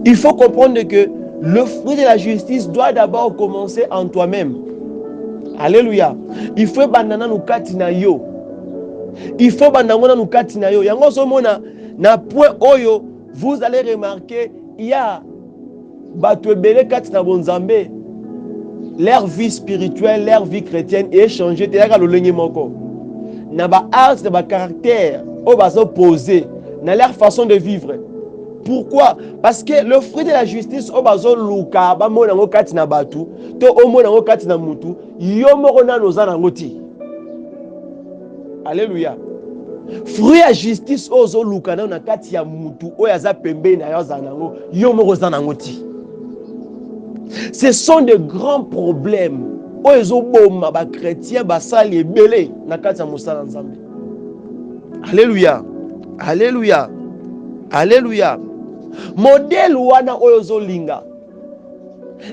Speaker 2: Il faut comprendre que le fruit de la justice doit d'abord commencer en toi-même. Alléluia. Il faut banana nous katina yo. Il faut banana nous katina yo. Yango somona na point oyo, vous allez remarquer, il y a batu ebele katina bonzambe. Leur vie spirituelle, leur vie chrétienne est changée. Teyaka lolengi moko. Na ba art, na ba caractère, o bazo poser, na leur façon de vivre. Pourquoi? Parce que le fruit de la justice o bazo luka ba mona ngo katina batu, to o mona ngo katina mutu, yo moko na nozana ngoti. Alléluia. Fruit ya justice ozo luka na kati ya mutu o yaza pembe na yo zanango, yo moko zana ngoti. Ce sont de grands problèmes. O ezo boma ba chrétien ba sali ebele na kati ya mosala nzambe. Alléluia. Alléluia. Alléluia. Modèle wana oyo zolinga.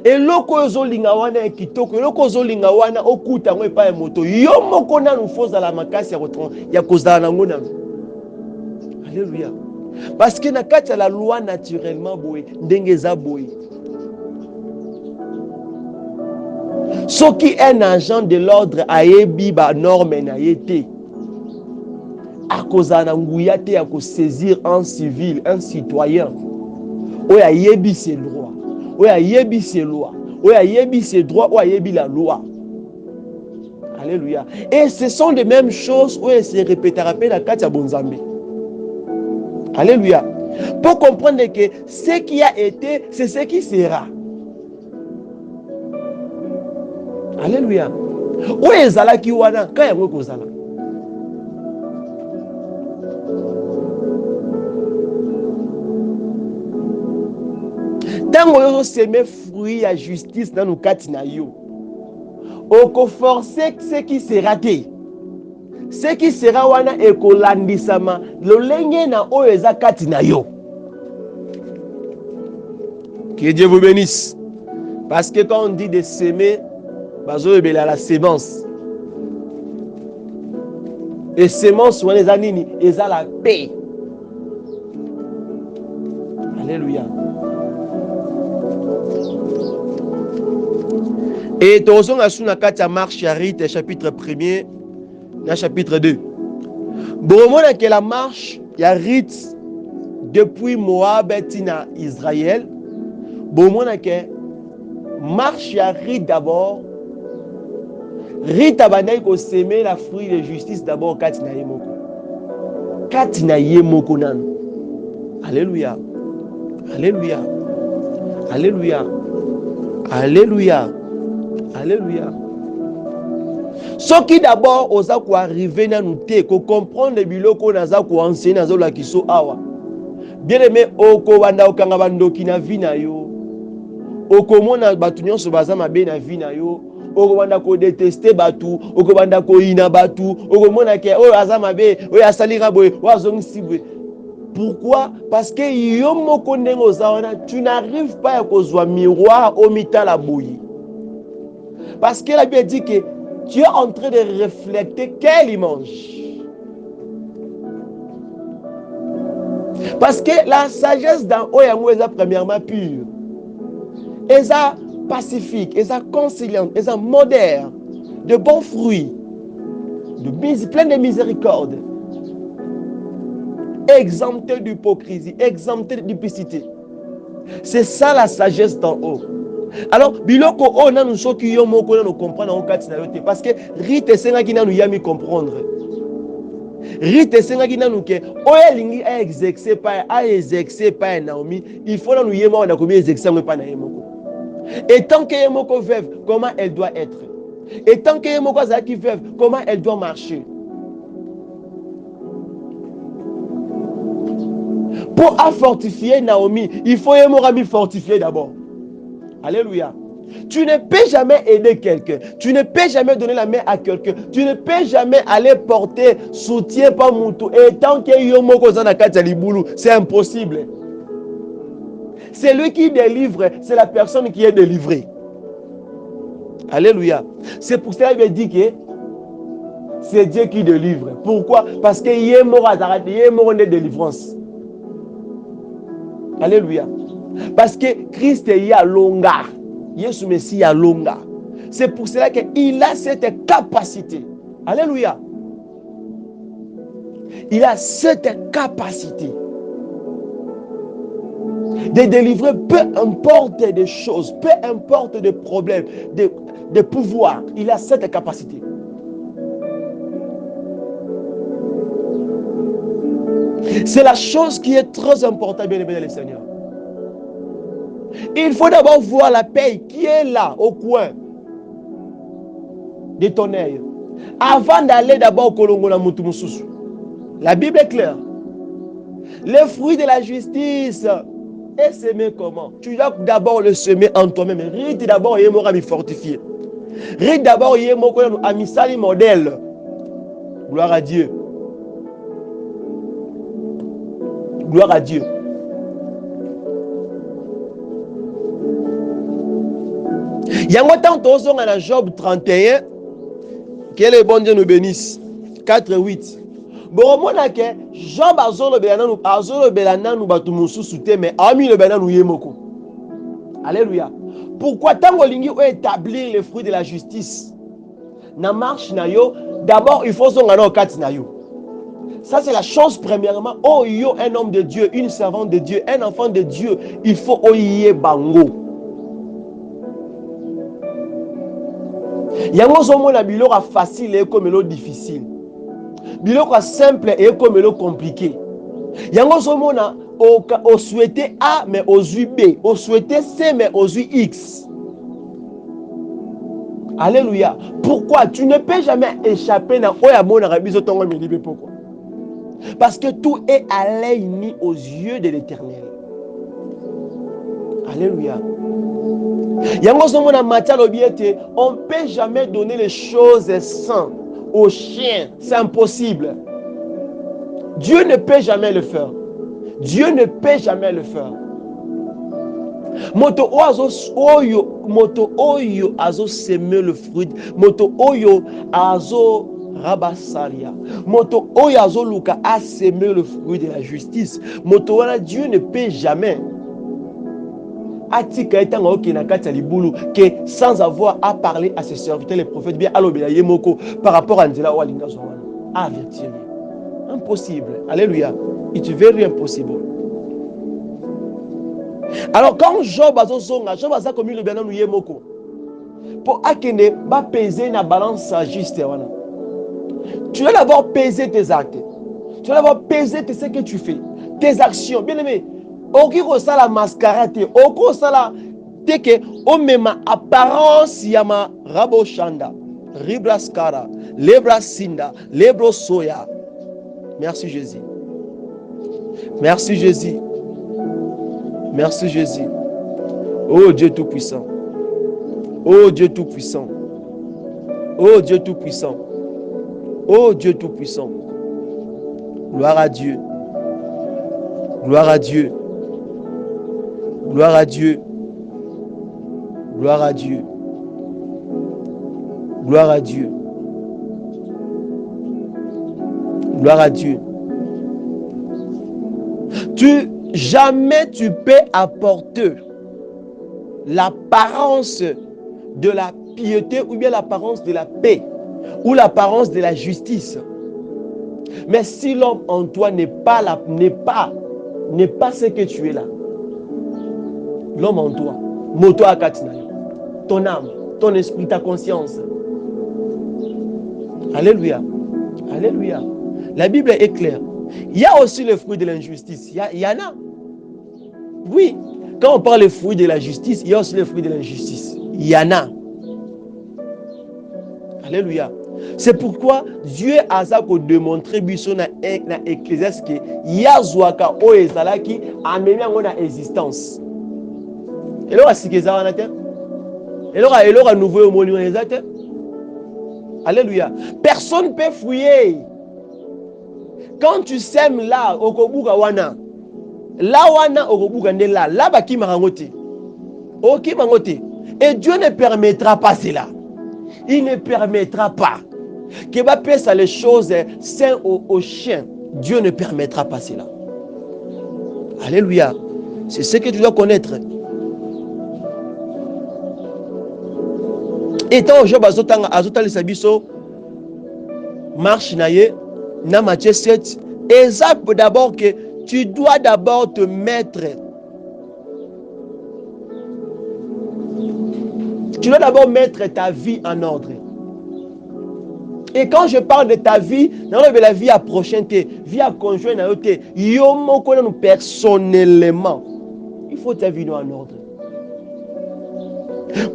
Speaker 2: Eloko oyo zolinga wana ekitoko, eloko oyo zolinga wana okuta ngo epa ya moto. Yo moko nanu fozala makasi ya kozala nango na. Alléluia. Parce que na kati ya la loi naturellement boye, ndenge eza boye. Soki un agent de l'ordre ayebi ba norme na yete. Akozana nguya te ya ko saisir un civil, un citoyen. Oya yebi ses droits. Oya yebi ses lois. Oya yebi ses droits, oya yebi la loi. Alléluia. Et ce sont les mêmes choses où se répétera la katia bonzambe. Alléluia. Pour comprendre que ce qui a été, c'est ce qui sera. Alléluia. Où est Zala qui wana kaya ngoko zala. Tango yo seme fruit ya justice dans nos katina yo. Oko forcer ce qui sera te. Ce qui sera wana ekolandisama lolenge na oyo eza katina yo. Que Dieu vous bénisse. Parce que quand on dit de semer, bazo ebela la sémence. Et sémence wana eza nini? Eza la paix. Alléluia. Et tozonga asuna kati ya marche ya rite chapitre 1er na chapitre 2. Boromona que la marche ya rite depuis Moab tina Israël. Boromona que marche ya rite d'abord. Rite abandai ko semer la fruit de justice d'abord kati na yemoko. Kati na yemoko nan. Alléluia. Alléluia. Alléluia. Alléluia. Alléluia. Ce qui d'abord osa ko arriver na nous te ko comprendre biloko naza ko enseigner nazo la kiso awa. Bien aimé oko banda okanga bandoki na vie na yo. Oko mona batu nyonso baza mabe na vie na yo. Oko banda ko détester batu, oko banda ko ina batu, oko mona ke oyo aza mabe, oyo asalira boye, oyo azongisi boye. Pourquoi? Parce que yo moko ndenge ozawana, tu n'arrives pas à kozwa miroir au mitala boye. Parce que la Bible dit que tu es en train de refléter quelle image. Parce que la sagesse dans Oyamu est premièrement pure. Elle est pacifique, elle est conciliante, elle est moderne, de bons fruits, pleine de miséricorde, exemptée d'hypocrisie, exemptée de duplicité. C'est ça la sagesse d'en haut. Alors, biloko o na nous soki yo moko na nous comprendre en kati na yote parce que rite senga ki na nous yami comprendre. Rite senga ki na nous ke oya lingi a exercer pas Naomi, il faut na nous yema na komi exercer pas na yemoko. Et tant que yemoko veuve, comment elle doit être? Et tant que yemoko zaki veuve, comment elle doit marcher? Pour fortifier Naomi, il faut yemoko mi fortifier d'abord. Alléluia. Tu ne peux jamais aider quelqu'un. Tu ne peux jamais donner la main à quelqu'un. Tu ne peux jamais aller porter soutien par Moutou. Et tant qu'il y a Yomoko Zanakata Liboulou, c'est impossible. C'est lui qui délivre, c'est la personne qui est délivrée. Alléluia. C'est pour cela qu'il dit que c'est Dieu qui délivre. Pourquoi? Parce qu'il y a mort de délivrance. Alléluia. Parce que Christ est à longa. Jésus Messie à longa. C'est pour cela qu'il a cette capacité. Alléluia. Il a cette capacité de délivrer peu importe des choses, peu importe des problèmes, des pouvoirs. Il a cette capacité. C'est la chose qui est très importante, bien aimé le Seigneur. Il faut d'abord voir la paix qui est là, au coin de ton œil. Avant d'aller d'abord au Kolongo na Mutu Mususu. La Bible est claire. Les fruits de la justice est semé comment? Tu dois d'abord le semer en toi-même. Rite d'abord, il m'aura mis fortifié. Rite d'abord, il m'aura mis sali modèle. Gloire à Dieu. Gloire à Dieu. Il y a un temps dans Job 31, que le bon Dieu nous bénisse. 4-8. Bon, Job a zolo belana nous batumusu soute, mais ami le belana nous yemoko. Alléluia. Pourquoi tant que établir les fruits de la justice? Na marche na yo, d'abord il faut son au 4 na yo. Ça c'est la chose premièrement. Oh yo, un homme de Dieu, une servante de Dieu, un enfant de Dieu, il faut oye bango. Yango zomo na biloko facile et comme lo difficile. Biloko simple et comme lo compliqué. Yango zomo na o souhaiter A mais aux B, o souhaiter C mais aux X. Alléluia. Pourquoi? Tu ne peux jamais échapper na oya mona rabizo tongo milibe pourquoi? Parce que tout est aligné aux yeux de l'Éternel. Alléluia. On ne peut jamais donner les choses saines aux chiens. C'est impossible. Dieu ne peut jamais le faire. Dieu ne peut jamais le faire. Moto oyo azo semer le fruit. Moto oyo azo rabasaria. Moto oyo azo luka a semer le fruit de la justice. Moto wana Dieu ne peut jamais. Atika etanga okina kati libulu que sans avoir à parler à ses serviteurs les prophètes bien alobela yemoko par rapport à nzela walinga zowana. Avertir. Impossible. Alléluia. It is very impossible. Alors quand Job azozonga, Job aza comme le benanu yemoko. Pour akene ba peser na balance juste wana. Tu dois d'abord peser tes actes. Tu dois d'abord peser ce que tu fais. tes actions. Bien aimé, oki kosala mascara te, oki kosala te ke omema apparence yama rabo shanda, ribra skara, lebra sinda, lebro soya. Merci Jésus. Merci Jésus. Merci Jésus. Oh Dieu Tout-Puissant. Oh Dieu Tout-Puissant. Oh Dieu Tout-Puissant. Oh Dieu Tout-Puissant. Gloire à Dieu. Gloire à Dieu. Gloire à Dieu. Gloire à Dieu. Gloire à Dieu. Gloire à Dieu. Jamais tu peux apporter l'apparence de la piété ou bien l'apparence de la paix ou l'apparence de la justice. Mais si l'homme en toi n'est pas ce que tu es là, l'homme en toi, moto akatina, ton âme, ton esprit, ta conscience. Alléluia. Alléluia. La Bible est claire. Il y a aussi le fruit de l'injustice. Il y en a. Oui. Quand on parle des fruits de la justice, il y a aussi le fruit de l'injustice. Il y en a. Alléluia. C'est pourquoi Dieu a démontré dans l'Ecclésiaste que Yazouaka o ezalaki amemi yango na existence. Et là, c'est que ça va naître. Et là, nouveau au monde exact. Alléluia. Personne ne peut fouiller. Quand tu sèmes là, okobuka wana. Là wana okobuka ne là. Là baki marangote. Ok mangote. Et Dieu ne permettra pas cela. Il ne permettra pas que va passer les choses saines aux chiens. Dieu ne permettra pas cela. Alléluia. C'est ce que tu dois connaître. Et tant Job azotali sabiso marche naye na Matthieu 7, exact d'abord que tu dois d'abord te mettre. Tu dois d'abord mettre ta vie en ordre. Et quand je parle de ta vie, dans la vie à prochaine, vie à conjoint, personnellement, il faut ta vie en ordre.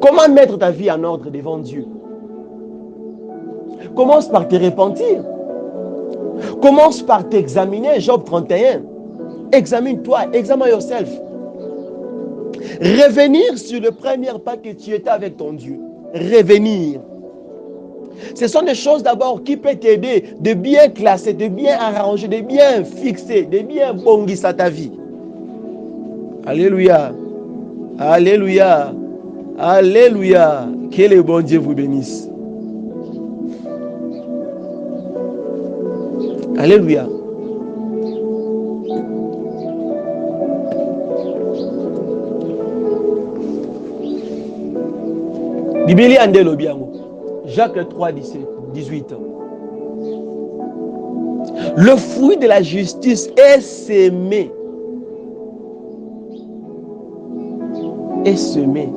Speaker 2: Comment mettre ta vie en ordre devant Dieu? Commence par te repentir. Commence par t'examiner. Job 31. Examine-toi, examine yourself. Revenir sur le premier pas que tu étais avec ton Dieu. Revenir. Ce sont des choses d'abord qui peuvent t'aider de bien classer, de bien arranger, de bien fixer, de bien bongir à ta vie. Alléluia. Alléluia. Alléluia. Que le bon Dieu vous bénisse. Alléluia. Bibili andelo biango. Jacques 3, 18. Le fruit de la justice est semé. Est semé.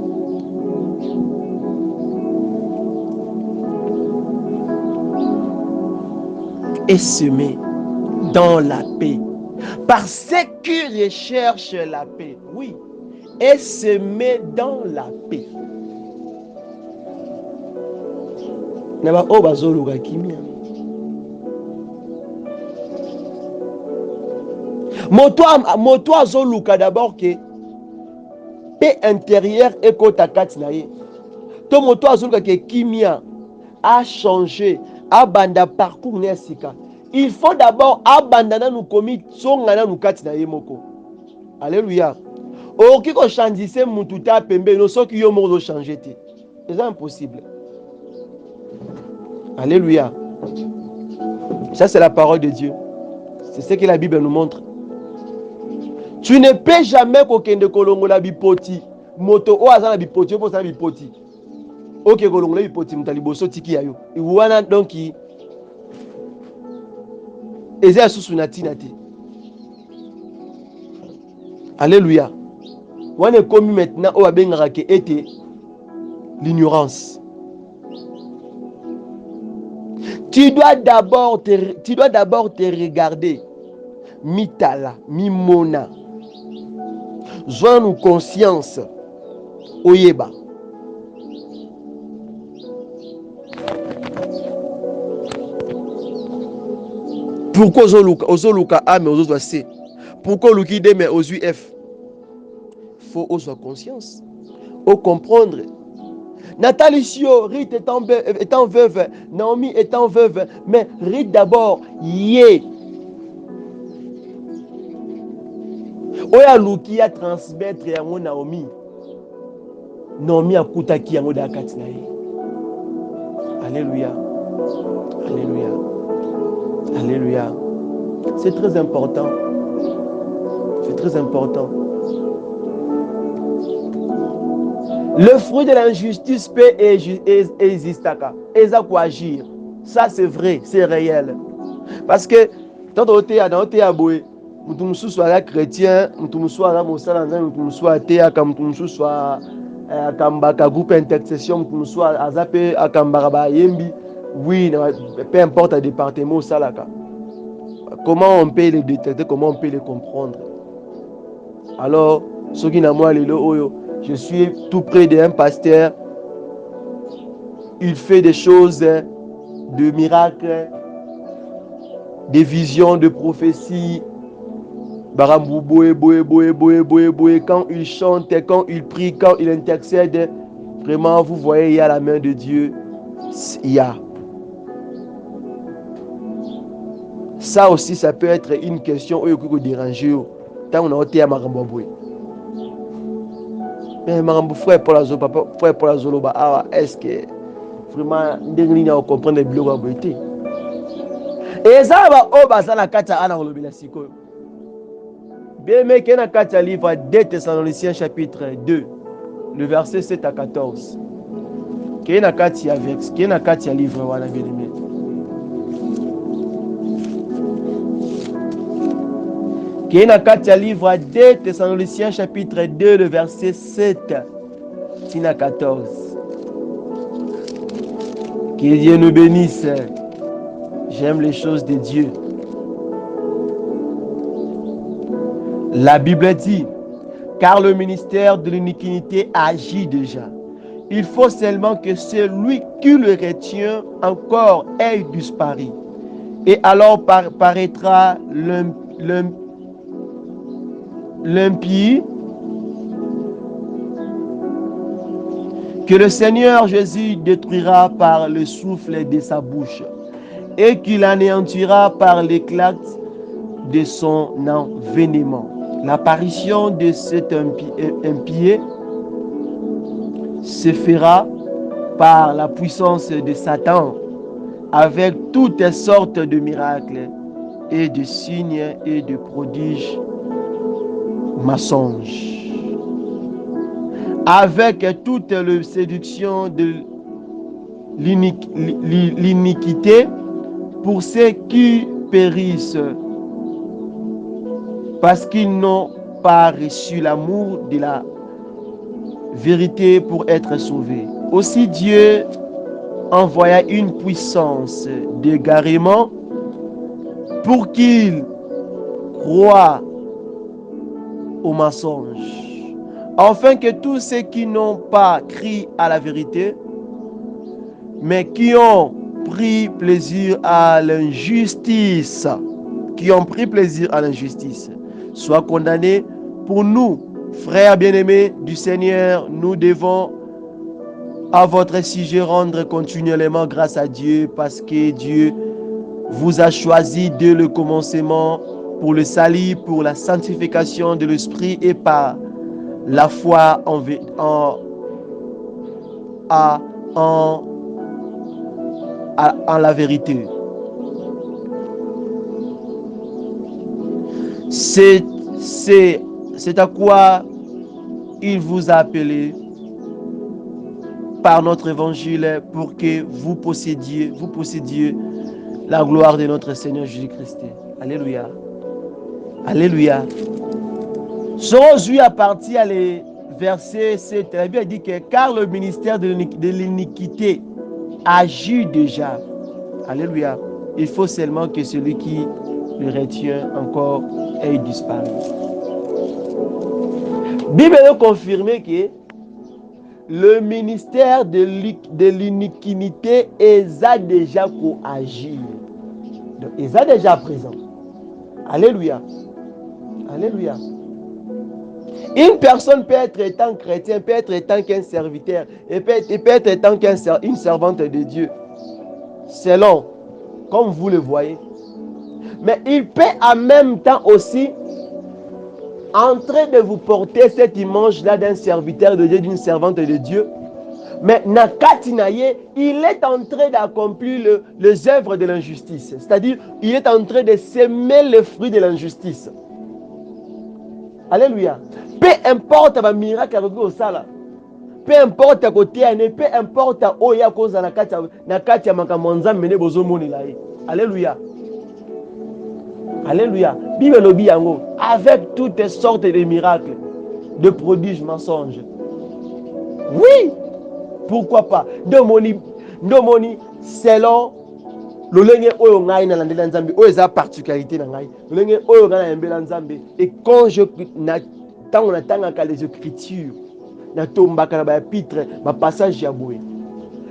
Speaker 2: Est semé dans la paix. Par ceux qui recherchent la paix. Oui. Est semé dans la paix. Moto azoluka d'abord que paix intérieure et kota kati na ye. To moto azoluka que kimia a changé, abanda parcours nesika. Il faut d'abord abandana nous komi tsongana nous kati na ye moko. Alléluia. Oki ko chandise mutu ta pembe no soki yo moko changer te. C'est impossible. Alléluia. Ça c'est la parole de Dieu. C'est ce que la Bible nous montre. Tu ne peux jamais kokende kolongola bipoti. Moto o azana bipoti, o posana bipoti. Ok kolongola bipoti mutali boso tiki yayo. Iwana donc eza susunati nati. Alléluia. Wana komi maintenant o abengaka ke ete l'ignorance. Tu dois d'abord te regarder. mitala, mimona. Zwa-nous conscience. Oyeba. Pourquoi ozoluka A mais ozozwa C? Pourquoi oluki D mais ozwi F? Faut ozwa conscience. Au comprendre. Nathalie Sio, Ruth étant veuve, Naomi étant veuve, mais Ruth d'abord, yé. Oya luki a transmettre yango Naomi. Naomi a kutaki yango da kati na ye. Alléluia. Alléluia. Alléluia. C'est très important. C'est très important. Le fruit de l'injustice peut exister. Et ça quoi agir. Ça c'est vrai, c'est réel. Parce que dans le aboué, nous sommes chrétiens, nous sommes kambaka groupe intercession, nous sommes azapé akambara yembi. Oui, peu importe le département salaka. Comment on peut les détecter, comment on peut les comprendre? Alors, ceux qui n'ont pas les lois, je suis tout près d'un pasteur. Il fait des choses, de miracles, des visions, de prophéties. Quand il chante, quand il prie, quand il intercède, vraiment, vous voyez, il y a la main de Dieu. Il y a. Ça aussi, ça peut être une question où il faut déranger. Tant on a été à Maramboué. Mais Marambou, frère Paul Azoloba, est-ce que vraiment, nous on comprend les blocs à beauté? Et ça va au bazala kata ana olobila siko. Bien mais qu'il y a un livre 2 Thessaloniciens chapitre 2, le verset 7 à 14. Qu'il y a un livre voilà bien aimé. Qu'il y a un livre 2 Thessaloniciens chapitre 2, le verset 7 à 14. Que Dieu nous bénisse. J'aime les choses de Dieu. La Bible dit, car le ministère de l'iniquité agit déjà. Il faut seulement que celui qui le retient encore ait disparu. Et alors paraîtra l'impie que le Seigneur Jésus détruira par le souffle de sa bouche et qu'il anéantira par l'éclat de son envénément. L'apparition de cet impie se fera par la puissance de Satan avec toutes sortes de miracles et de signes et de prodiges mensonges. Avec toute la séduction de l'iniquité pour ceux qui périssent parce qu'ils n'ont pas reçu l'amour de la vérité pour être sauvés. Aussi Dieu envoya une puissance d'égarement pour qu'ils croient au mensonge, afin que tous ceux qui n'ont pas cru à la vérité, mais qui ont pris plaisir à l'injustice, soient condamnés. Pour nous, frères bien-aimés du Seigneur, nous devons à votre sujet rendre continuellement grâce à Dieu, parce que Dieu vous a choisi dès le commencement pour le salut, pour la sanctification de l'esprit et par la foi en la vérité. C'est à quoi il vous a appelé par notre évangile pour que vous possédiez la gloire de notre Seigneur Jésus-Christ. Alléluia. Alléluia. Aujourd'hui, à partir du verset 7, la Bible dit que car le ministère de l'iniquité agit déjà. Alléluia. Il faut seulement que celui qui le retient encore et il disparaît. Bible a confirmé que le ministère de l'iniquité est déjà pour agir. Donc, il est déjà présent. Alléluia. Alléluia. Une personne peut être étant chrétien, peut être étant qu'un serviteur, et peut être étant qu'une servante de Dieu. Selon, comme vous le voyez. Mais il peut en même temps aussi en train de vous porter cette image-là d'un serviteur de Dieu, d'une servante de Dieu. Mais Nakatinaye, il est en train d'accomplir les œuvres de l'injustice. C'est-à-dire, il est en train de semer le fruit de l'injustice. Alléluia. Peu importe le miracle au sala. Peu importe à côté, peu importe à oya cause Nakatia makamonza mene bozo moni la. Alléluia. Alléluia. Bible lobi yango avec toutes sortes de miracles, de prodiges, mensonges. Oui. Pourquoi pas? Domoni selon lolenge oyo ngai na landela nzambe oyo eza particularité na ngai. Lolenge oyo ngai na yembela nzambe et quand je tango na tangaka les écritures na tombaka na ba épître ba passage ya boye.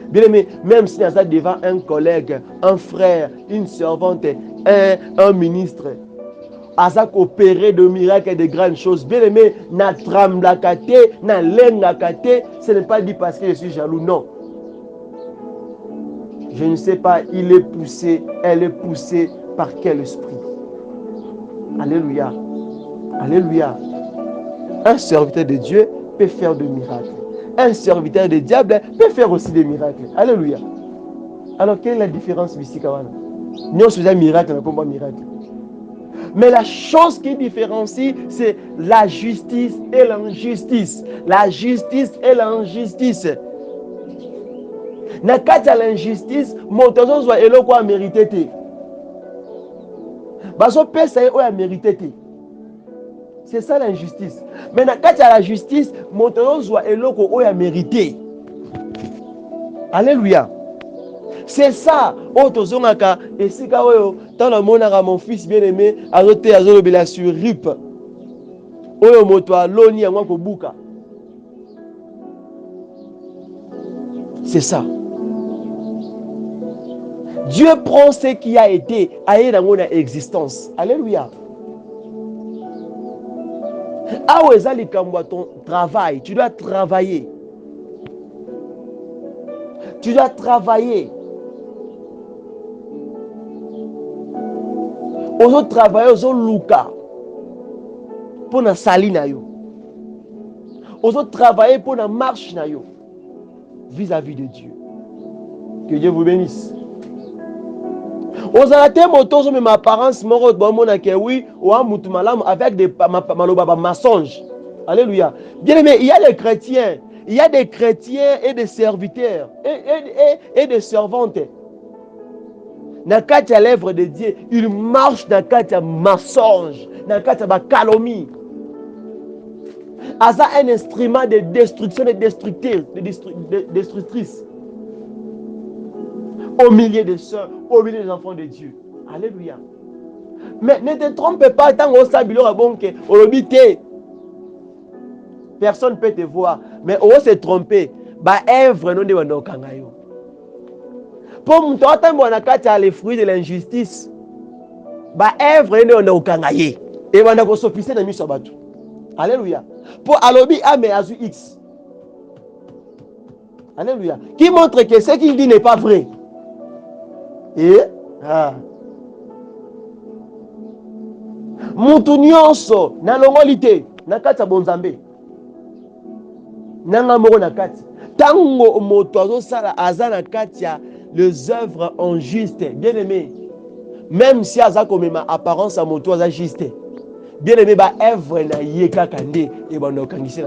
Speaker 2: Bien aimé, même si naza devant un collègue, un frère, une servante, un ministre, aza opérer de miracles et de grandes choses. Bien aimé, na tremblakate, na lengakate, ce n'est pas dit parce que je suis jaloux, non. Je ne sais pas, il est poussé, elle est poussée par quel esprit. Alléluia. Alléluia. Un serviteur de Dieu peut faire des miracles. Un serviteur de diable peut faire aussi des miracles. Alléluia. Alors, quelle est la différence ici, Kawana? Nous faisons un miracle, nous n'avons pas un miracle. Mais la chose qui différencie, c'est la justice et l'injustice. La justice et l'injustice. Nakati à l'injustice, motozo soit eloko a mérité te. Baso pesa e o a mérité te. C'est ça l'injustice. Mais nakati à la justice, motozo soit eloko o a mérité. Alléluia. C'est ça. Otozongaka esika oyo tana monaka mon fils bien-aimé azote azolobela sur rip. Oyo moto aloni yango ko buka. C'est ça. Dieu prend ce qui a été aïe dans mon existence. Alléluia. Ah ouais, ça ton travail. Tu dois travailler. Tu dois travailler. Aux autres travailleurs, aux autres luka. Pour na sali na yo. Aux autres travailler pour na marche na yo. Vis-à-vis de Dieu. Que Dieu vous bénisse. Aux arrêtés motos, mais ma apparence, oui, avec des mensonges. Alléluia. Bien aimé, il y a des chrétiens. Il y a des chrétiens et des serviteurs et des servantes. Dans la lèvre de Dieu, ils marchent dans le mensonge, dans la calomnie. Asa un instrument de destruction et destructrice. Au milieu des sœurs, au milieu des enfants de Dieu. Alléluia. Mais ne te trompe pas, tant que personne ne peut te voir. Mais on se tromper. Pour nous, les fruits de l'injustice. Et on a sophisé dans le Alléluia. Pour Alobi Ame Azu X. Alléluia. Qui montre que ce qu'il dit n'est pas vrai. Et mutu nyonso na longolité na kati ya bonzambe nanga moko na kati tango moto azosala aza na kati ya les œuvres injustes. Bien aimé, même si aza komema apparence à moto aza juste, bien aimé, ba œuvre na ye kaka nde e bana okangisa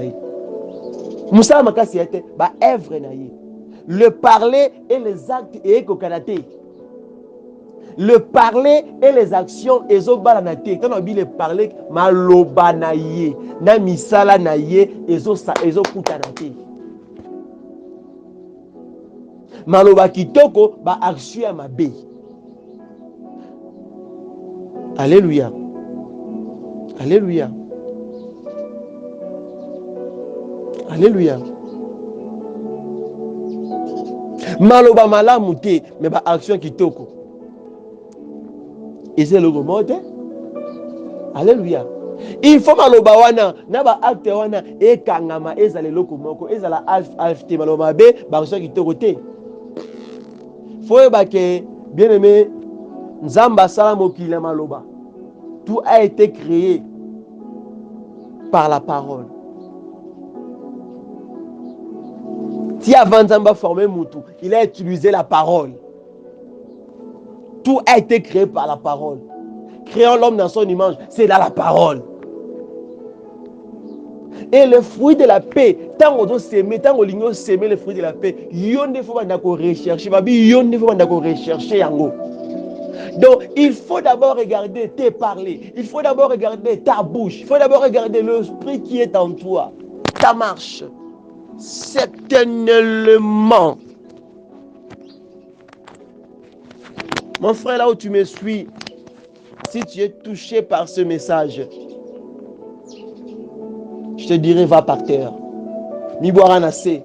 Speaker 2: ye musala makasi ete ba œuvre na ye. Le parler et les actes et kokanaté. Le parler et les actions ezo balanate. Quand on dit le parler maloba na ye na misala na ye ezo kutanate. Maloba kitoko ba action ya mabe. Alléluia. Alléluia. Alléluia. Maloba malamu te, mais ba action kitoko. Et c'est le moment. Alléluia. Il faut maloba wana na ba acte wana e kangama ezale loko moko ezala alf te maloba be ba action kitoko te. Faut ba ke bien aimé Nzamba sala mokili maloba. Tout a été créé par la parole. Si avant Nzamba formé Moutou, il a utilisé la parole. Tout a été créé par la parole. Créant l'homme dans son image, c'est dans la parole. Et le fruit de la paix, tant qu'on s'aimer, tant qu'on s'aimer le fruit de la paix, yon ne faut pas rechercher, yon ne faut pas rechercher yango. Donc, il faut d'abord regarder tes parler. Il faut d'abord regarder ta bouche. Il faut d'abord regarder l'esprit qui est en toi. Ta marche. Certainement. Mon frère, là où tu me suis, si tu es touché par ce message, je te dirais, va par terre. Ni boire un assez.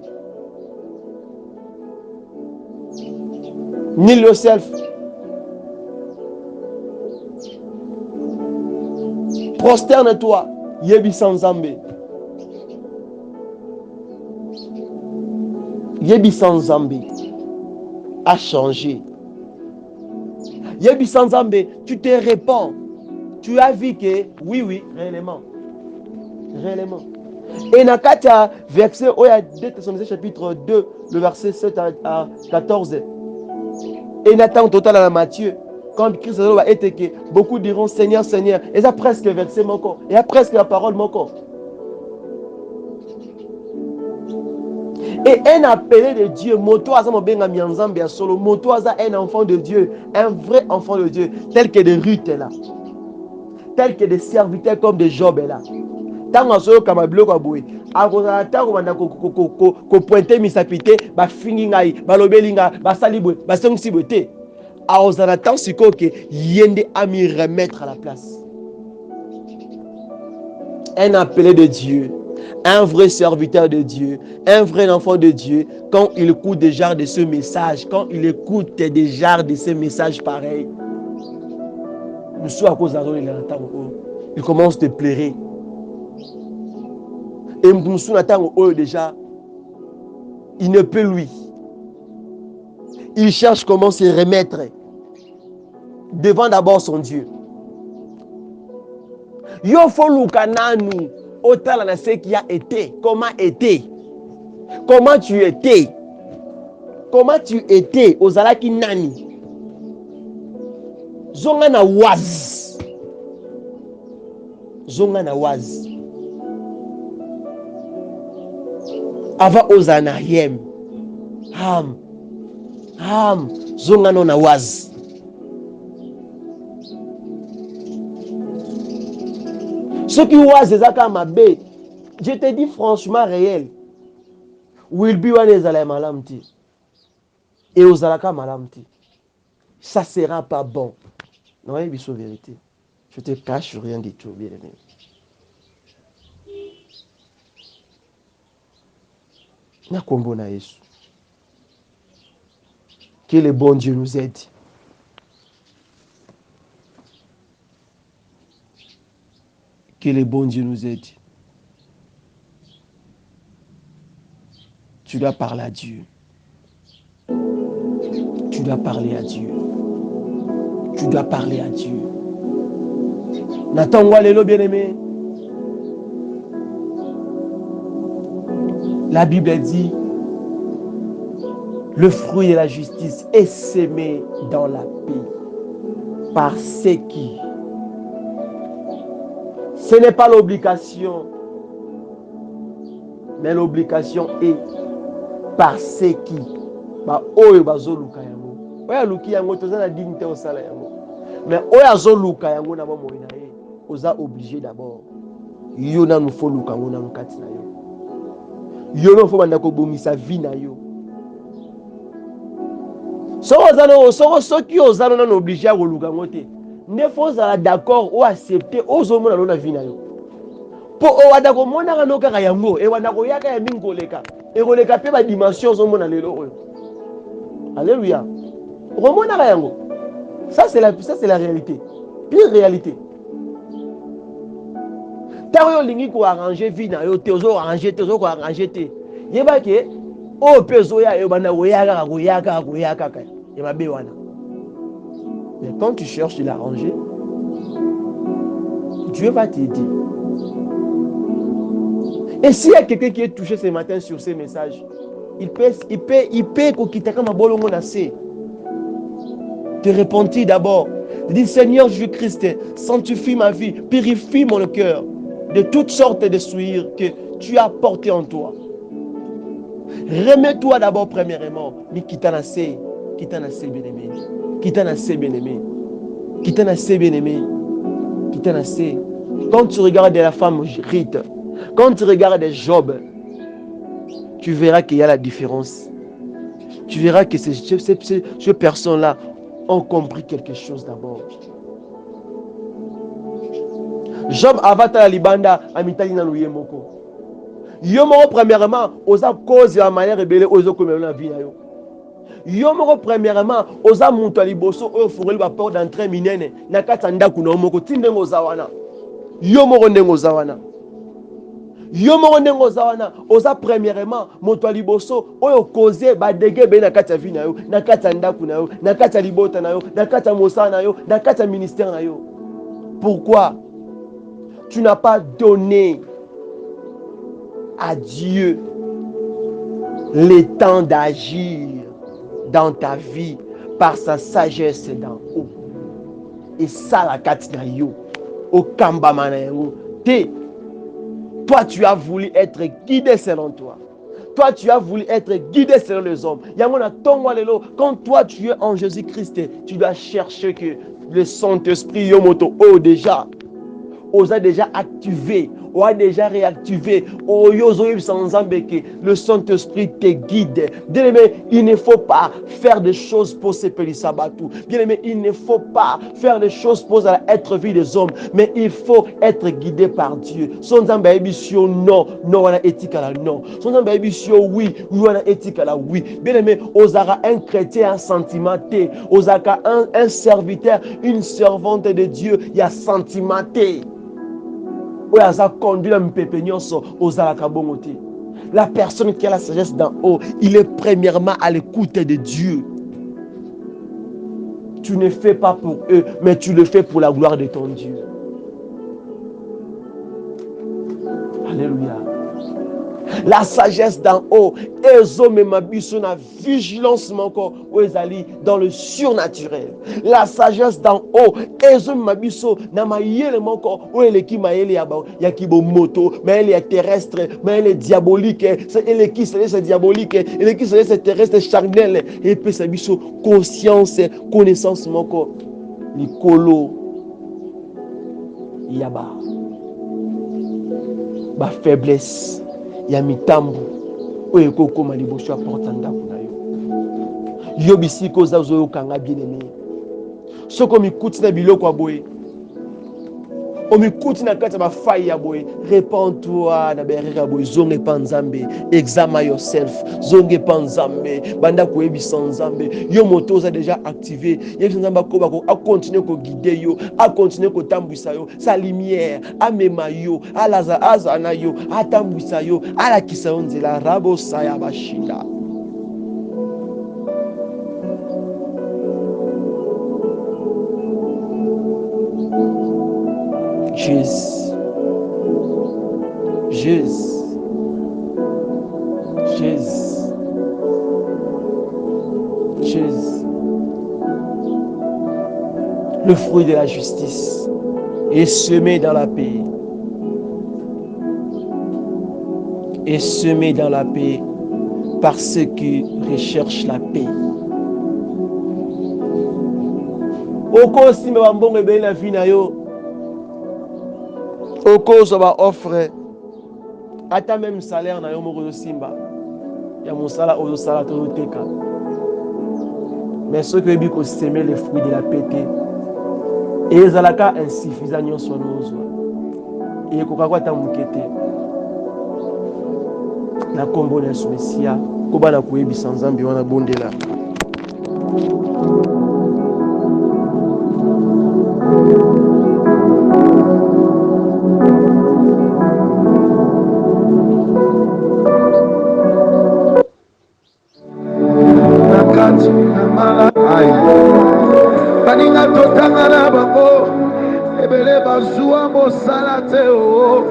Speaker 2: Ni yourself. Prosterne-toi. Yebi Sanzambe. Yebi Sanzambe a changé. Yebi Sanzambe, tu te répands. Tu as vu que, oui, réellement. Réellement. Et dans le verset, il y a 2 Thessaloniciens chapitre 2, le verset 7 à 14. Et Nathan total à Matthieu, quand Christ va être que beaucoup diront Seigneur, Seigneur. Et ça presque le verset manquant. Et ça presque la parole manquant. Et un appelé de Dieu, moto aza mobenga mianzambe solo, moto aza un enfant de Dieu, un vrai enfant de Dieu, tel que de Ruth est là, tel que des serviteurs comme de Job est là. Tant solo kama biloko aboye, akozala tango banda ko pointer misapité, ba fingi ngai, ba lobeli ngai, ba salibwe, ba songisi bote. Akozala tant siko ke yende a mi remettre à la place. Un appelé de Dieu, un vrai serviteur de Dieu, un vrai enfant de Dieu, quand il écoute déjà de ce message, quand il écoute déjà de ce messages pareils, il commence à te pleurer. Et déjà, il ne peut lui. Il cherche comment se remettre devant d'abord son Dieu. Yo faut lukananu autant la ce qui a été, comment était, comment tu étais, ozalaki nani, zonga na waz, avant ozana yem, zonga no na waz. Ce qui was ezaka mabe, je te dis franchement réel, will be one ezala malamti et ozalaka malamti, ça sera pas bon. Non, il y a vérité. Je te cache rien du tout, bien aimé. Na kombo na Yesu. Que le bon Dieu nous aide. Que le bon Dieu nous aide. Tu dois parler à Dieu. Tu dois parler à Dieu. Tu dois parler à Dieu. Nathan Walelo, bien-aimé. La Bible dit, le fruit de la justice est sémé dans la paix par ceux qui. Ce n'est pas l'obligation, mais l'obligation est par ceux qui. Ba oyo bazoluka yango. Oya luki yango tozana dignité au sala yango. Mais oya zoluka yango na bomo na ye, oza obligé d'abord. Yo na nous faut luka ngo na lukati na yo. Yo no faut banda ko bomisa vie na yo. So ozana so ki ozana na obligé à luka ngo te. ne faut pas d'accord ou accepter aux hommes dans la vie na yo po o wada ko mona ka no ka yango e wanda ko yaka ya mingoleka e koleka pe ba dimension zo mona lelo oyo. Alléluia. O mona ka yango. Ça c'est la réalité. Pire réalité. Tant yo lingi ko arranger vie na yo te ozo arranger te yeba ke o peso ya yo banda ko yaka ka e mabe wana. Mais quand tu cherches de l'arranger, Dieu va t'aider. Et s'il y a quelqu'un qui est touché ce matin sur ces messages, il peut te repentir d'abord. Dis Seigneur Jésus-Christ, sanctifie ma vie, purifie mon cœur de toutes sortes de souillures que tu as portées en toi. Remets-toi d'abord premièrement, mais qui t'en a assez bien-aimé. Quand tu regardes la femme Rite, quand tu regardes Job, tu verras qu'il y a la différence. Tu verras que ces personnes-là ont compris quelque chose d'abord. Job avata libanda amitali na luyemoko. Yomoko premièrement, osa cause ya manière rebelle ozo comme na vie na yo. Yomoko premièrement, osa muntu liboso o fureli ba porte d'entrée minene na katanda kuna omoko tindengo zawana. Yomoko ndengo zawana. Yomoko zawana oza premièrement moto liboso oyo cause ba dege be na kati ya vie na yo na kati ya ndaku na yo na kati ya libota na yo na kati ya mosala na yo na kati ya ministère na yo. Pourquoi tu n'as pas donné à Dieu le temps d'agir dans ta vie par sa sagesse d'en haut? Et ça la kati na yo au kamba mana yo te. Toi, tu as voulu être guidé selon toi. Toi, tu as voulu être guidé selon les hommes. Quand toi, tu es en Jésus-Christ, tu dois chercher que le Saint-Esprit, Yomoto, déjà activé, ou a déjà réactivé, le Saint-Esprit te guide. Bien aimé, il ne faut pas faire des choses pour se payer sabatou. Bien aimé, il ne faut pas faire des choses pour être vie des hommes, mais il faut être guidé par Dieu. Son ambition non, non, on a éthique à la non. Son ambition oui, oui, on a éthique à la oui. Bien aimé, osara un chrétien, un sentimenté, osaka un serviteur, une servante de Dieu, il y a sentimenté. La personne qui a la sagesse d'en haut, il est premièrement à l'écoute de Dieu. Tu ne fais pas pour eux, mais tu le fais pour la gloire de ton Dieu. Alléluia. La sagesse d'en haut, la vigilance dans le surnaturel. La sagesse d'en haut, moto, mais elle est terrestre, mais elle est diabolique, elle est qui c'est diabolique, elle est qui c'est terrestre charnel, et puis ça biso conscience, connaissance moko, likolo, yaba, ba faiblesse. Ya mitambo oyo kokoma liboso porta ndako na yo yo bisiko zazo kanga bien-aimé soko mikuti na biloko aboye o mikuti na kati ba faille aboye répands-toi na bereka aboye zonge panzambe examine yourself zonge panzambe banda ko ebisa nzambe yo moto za déjà activé yebi nzamba ko bako a continuer ko guider yo a continuer ko tambwisa yo sa lumière amema yo alaza azana yo atambwisa yo ala kisa nzela rabo saya bashinda. Jésus, Jésus, Jésus, Jésus. Le fruit de la justice est semé dans la paix. Est semé dans la paix par ceux qui recherchent la paix. Oko si me wambonge be na vie na yo. Oko so ba offre ata même salaire na yo moko simba ya mosala ozo sala to teka. Mais ceux qui veulent semer les fruits de la paix, ezalaka insuffisant nyonso nozwa ekoka kwata moke te na kombo na Yesu Mesia kobana koyebisa Nzambe wana bondela
Speaker 1: baninga totanga na bango ebele bazwa mosala te o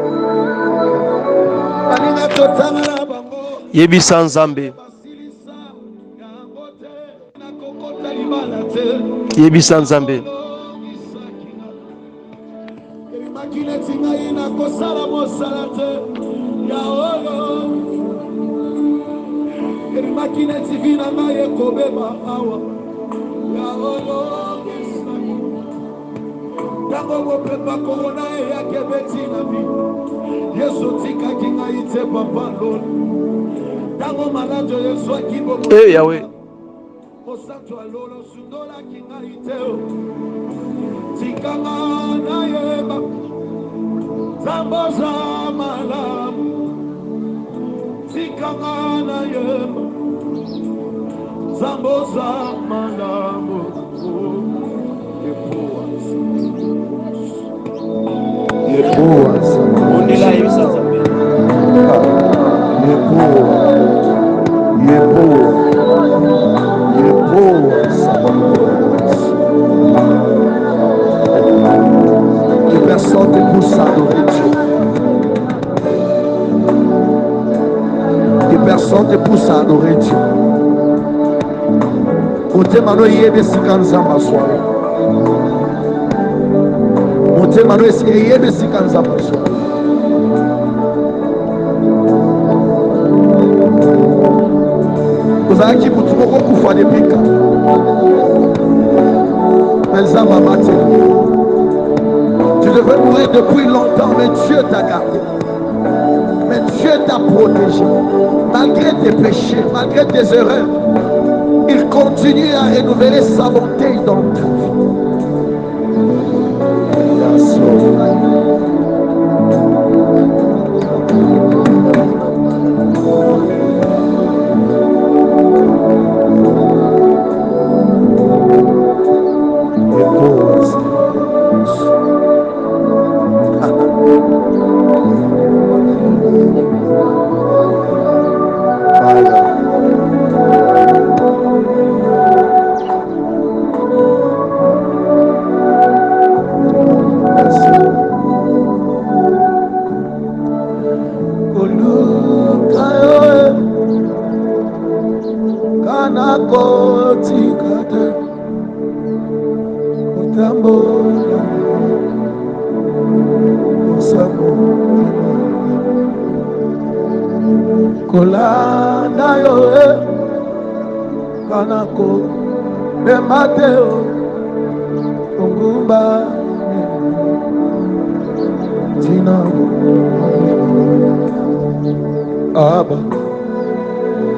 Speaker 1: baninga totanga na bango
Speaker 2: yebisa Nzambe yebisa Nzambe
Speaker 1: makineti ngai na kosala mosala te ya oyo makineti vina ngai ekobeba awa ya oyo tango bopepa korona eyaki ebeti na bi Yesu tikaki ngai te papa lolo tango malade ezwaki bomo
Speaker 2: Yawe
Speaker 1: mosantu alolo sundolaki ngai te tikanga nayeba zamboza malamu tikanga nayeba zamboza malamu
Speaker 2: ondela yebisa Nzambe
Speaker 1: que personne te pousse à adorer Dieu. Que personne te pousse à adorer Dieu. Motema yebe sikanzamba soir. Motema yebe sikanzamba soir. Ozaki mutuko kufa depika. Nzamba mate. Tu devrais mourir depuis longtemps, mais Dieu t'a gardé. Mais Dieu t'a protégé. Malgré tes péchés, malgré tes erreurs, il continue à renouveler sa bonté dans ta vie. Kolanda yo kanako de Mateo Ongumba Tina Abba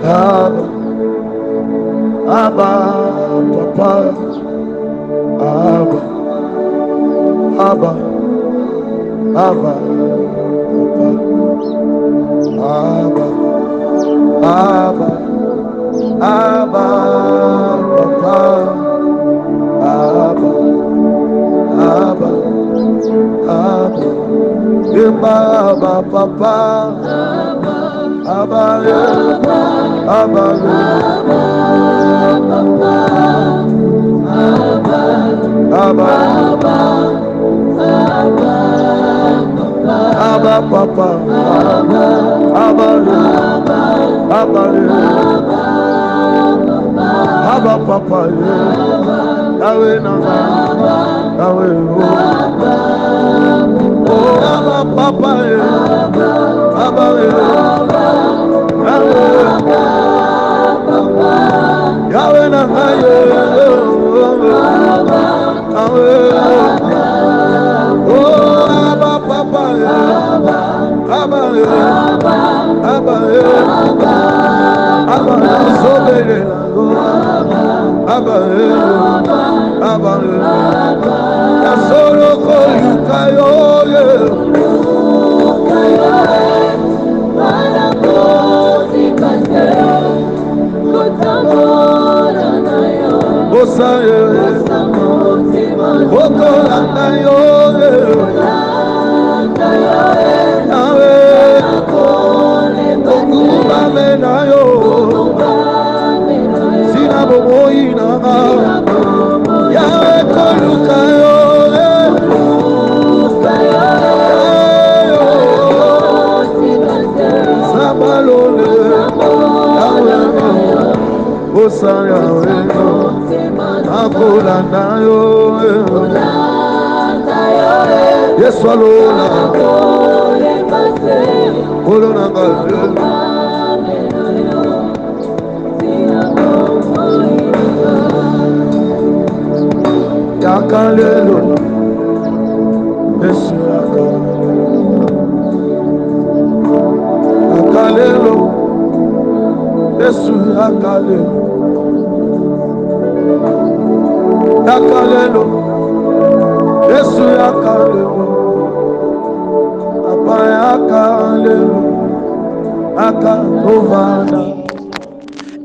Speaker 1: Abba Abba Papa Abba Abba Abba Abba Abba Abba Papa Abba Abba Abba Abba Papa Abba Abba Abba Abba Papa Abba Abba Papa Yahweh Nama Yahweh Oh Abba Papa Abba Yahweh Nama Oh Abba Papa Abba Abba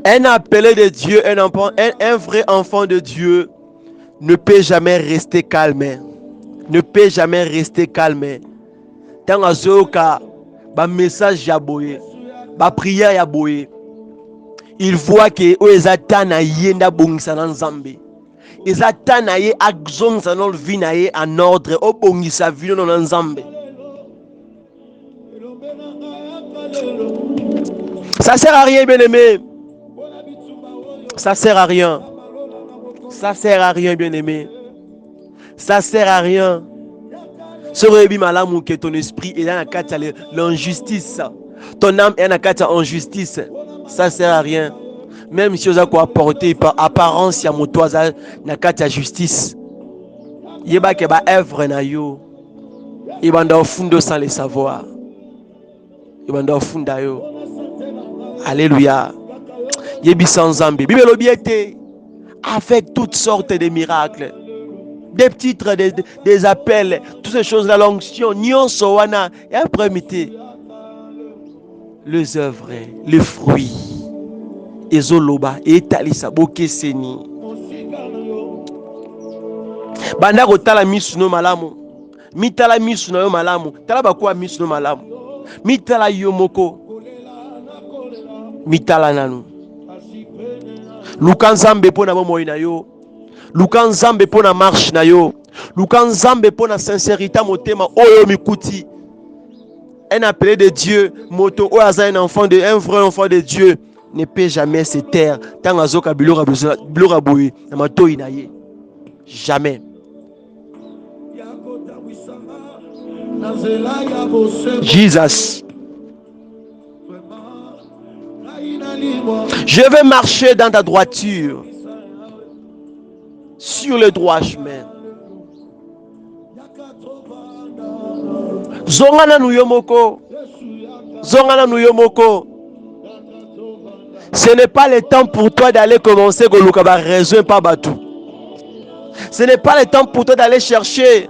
Speaker 2: Un appelé de Dieu, un vrai enfant de Dieu ne peut jamais rester calme. Ne peut jamais rester calme. Tant que ba message ya boye, ba prière ya boye, il voit que ezatana yenda bongisa na Nzambe. Ezatana ye akzongisa na vie na ye en ordre, o bongisa vie na Nzambe. Ça sert à rien, bien aimé. Ça sert à rien. Ça sert à rien, bien aimé. Ça sert à rien. Ce rebi malamu que ton esprit est dans la carte l'injustice. Ton âme est dans la carte injustice. Ça sert à rien. Même si vous avez apporté par apparence ya motoza na carte ya justice. Yeba ke ba œuvre na yo. Ibanda fundo sans le savoir. Ibanda funda yo. Alléluia. Yebi sans Zambie. Bible l'objecté avec toutes sortes de miracles. Des titres, des appels, toutes ces choses, la l'onction, nyon sowana, et après mité. Les œuvres, les fruits, et zoloba, et talisa, boke seni. Banda ko tala misu no malamu. Mi tala misu no malamu. Tala bakwa misu no malamu. Mi tala yomoko. Mi tala nanu. Luka Nzambe pona moyo na yo. Luka Nzambe pona marche na yo. Luka Nzambe pona sincérité motema oyo mikuti. Un appelé de Dieu, moto oaza un vrai enfant de Dieu ne peut jamais se taire tant azoka bilora boye na matoi na ye. Jamais. Jesus. Je vais marcher dans ta droiture, sur le droit chemin. Zongana nuyomoko. Zongana nuyomoko. Ce n'est pas le temps pour toi d'aller commencer Golukaba raison pas Batou. Ce n'est pas le temps pour toi d'aller chercher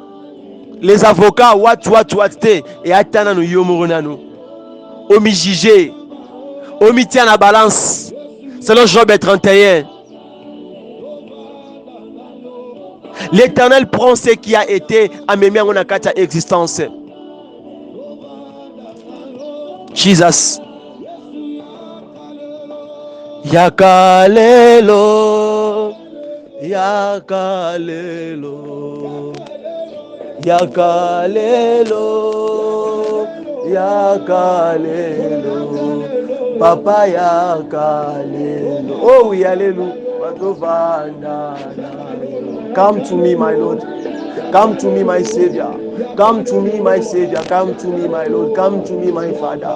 Speaker 2: les avocats what et attendre nuyomoko nanu. Omi jugé. Omi tient la balance. Selon Job 31. L'Éternel prend ce qui a été amémé en akata existence. Jesus. Yakalelo. Yakalelo. Yakalelo. Yakalelo. Papa yakalelo. Oh oui, alléluia. Come to me, my Lord. Come to me, my Savior. Come to me, my Savior. Come to me, my Lord. Come to me, my Father.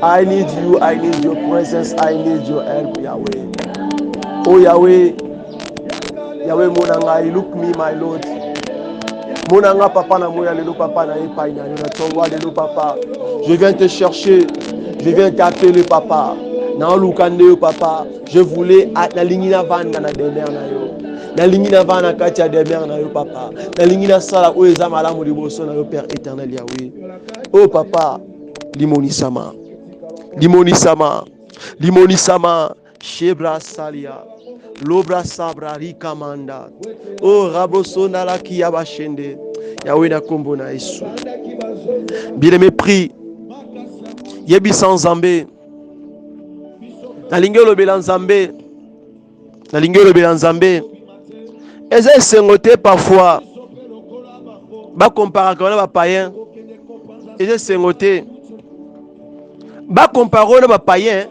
Speaker 2: I need you. I need your presence. I need your help, Yahweh. Oh, Yahweh. Yahweh, monanga, look me, my Lord. Monanga, papa, na moya, lelo, papa, na epai, na tonwa, lelo, papa. Je viens te chercher. Je viens t'appeler, papa. Na lukande, papa. Je voulais na lingina vanda na demer na yo. Na lingina vanda katia demer na yo, papa. Na lingina sala o ezama la moliboso na yo, Père éternel, Yahweh. Oh, papa. Limoni sama. Limoni sama. Limoni sama. Shebra Salia. Lobra Sabra Rikamanda. Oh Rabosona la Kiyabashende. Yahweh na kombo na Yesu. Bien-aimé, prie. Yebi sans Zambé. Nalingi olobela Nzambe. Nalingi olobela Nzambe. Eza esengote parfois. Ba compara na ba païen. Eza esengote. Ba compara na ba païen.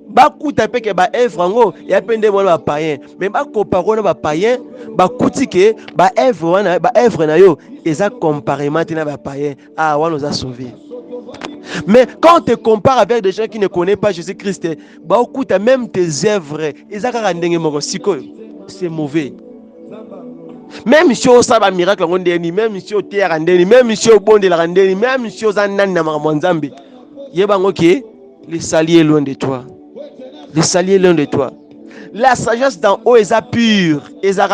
Speaker 2: Ba kuta peke ba œuvre ngo ya pende mo ba païen. Mais ba compara na ba païen, ba kuti ke ba œuvre na yo eza comparément na ba païen. Ah, on nous a sauvés. Mais quand on te compare avec des gens qui ne connaissent pas Jésus-Christ, même tes œuvres, c'est mauvais. Même si on a un miracle, même si on a un miracle, même si on a un miracle, même si on a un miracle, les saliers loin de toi. Les saliers loin de toi. La sagesse d'en haut est pure, ils ont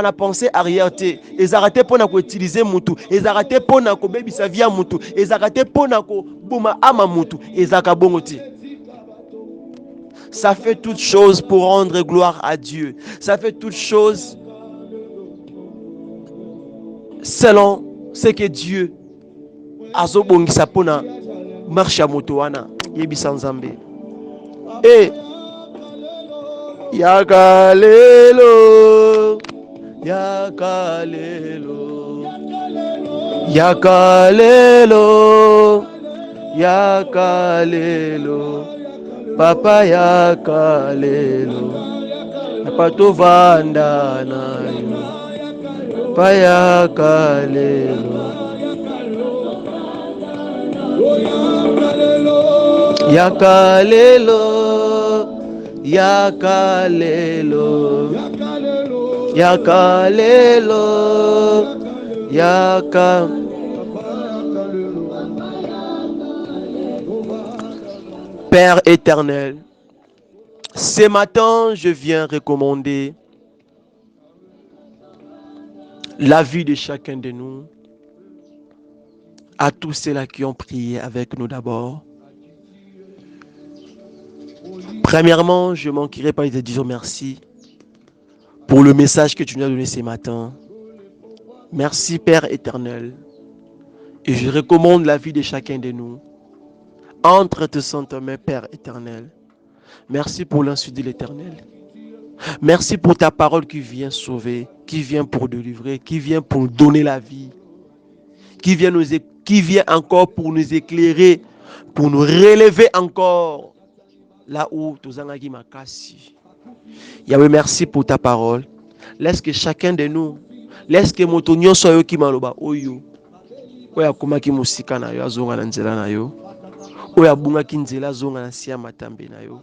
Speaker 2: la pensée arrière, ils ont arrêté pour utiliser mutu, ils ont arrêté pour baby sa vie mutu, ils ont arrêté pour buma ama mutu, ils ont bongoti. Ça fait toutes choses pour rendre gloire à Dieu. Ça fait toutes choses selon ce que Dieu a zobongisa pona marche à moto wana yebi sanzambe. Et Yakalelo, Yakalelo, Yakalelo, Yakalelo, Papa Yakalelo, Pato Vanda na yo, Papa Yakalelo, Yakalelo. Yakalelo, Yakalelo, Yaka. Père éternel, ce matin, je viens recommander la vie de chacun de nous à tous ceux-là qui ont prié avec nous d'abord. Premièrement, je ne manquerai pas de te dire merci pour le message que tu nous as donné ce matin. Merci Père éternel. Et je recommande la vie de chacun de nous entre tes saintes mains, Père éternel. Merci pour l'insulte de l'éternel. Merci pour ta parole qui vient sauver, qui vient pour délivrer, qui vient pour donner la vie, qui vient encore pour nous éclairer, pour nous relever encore. Là où tu as dit makasi. Yahweh, merci pour ta parole. Laisse que chacun de nous, laisse que motonyo soit qui maloba oyo. Oya kuma ki musika na yo azonga na nzela na yo. Oya bunga ki nzela azonga na siya matambe na yo.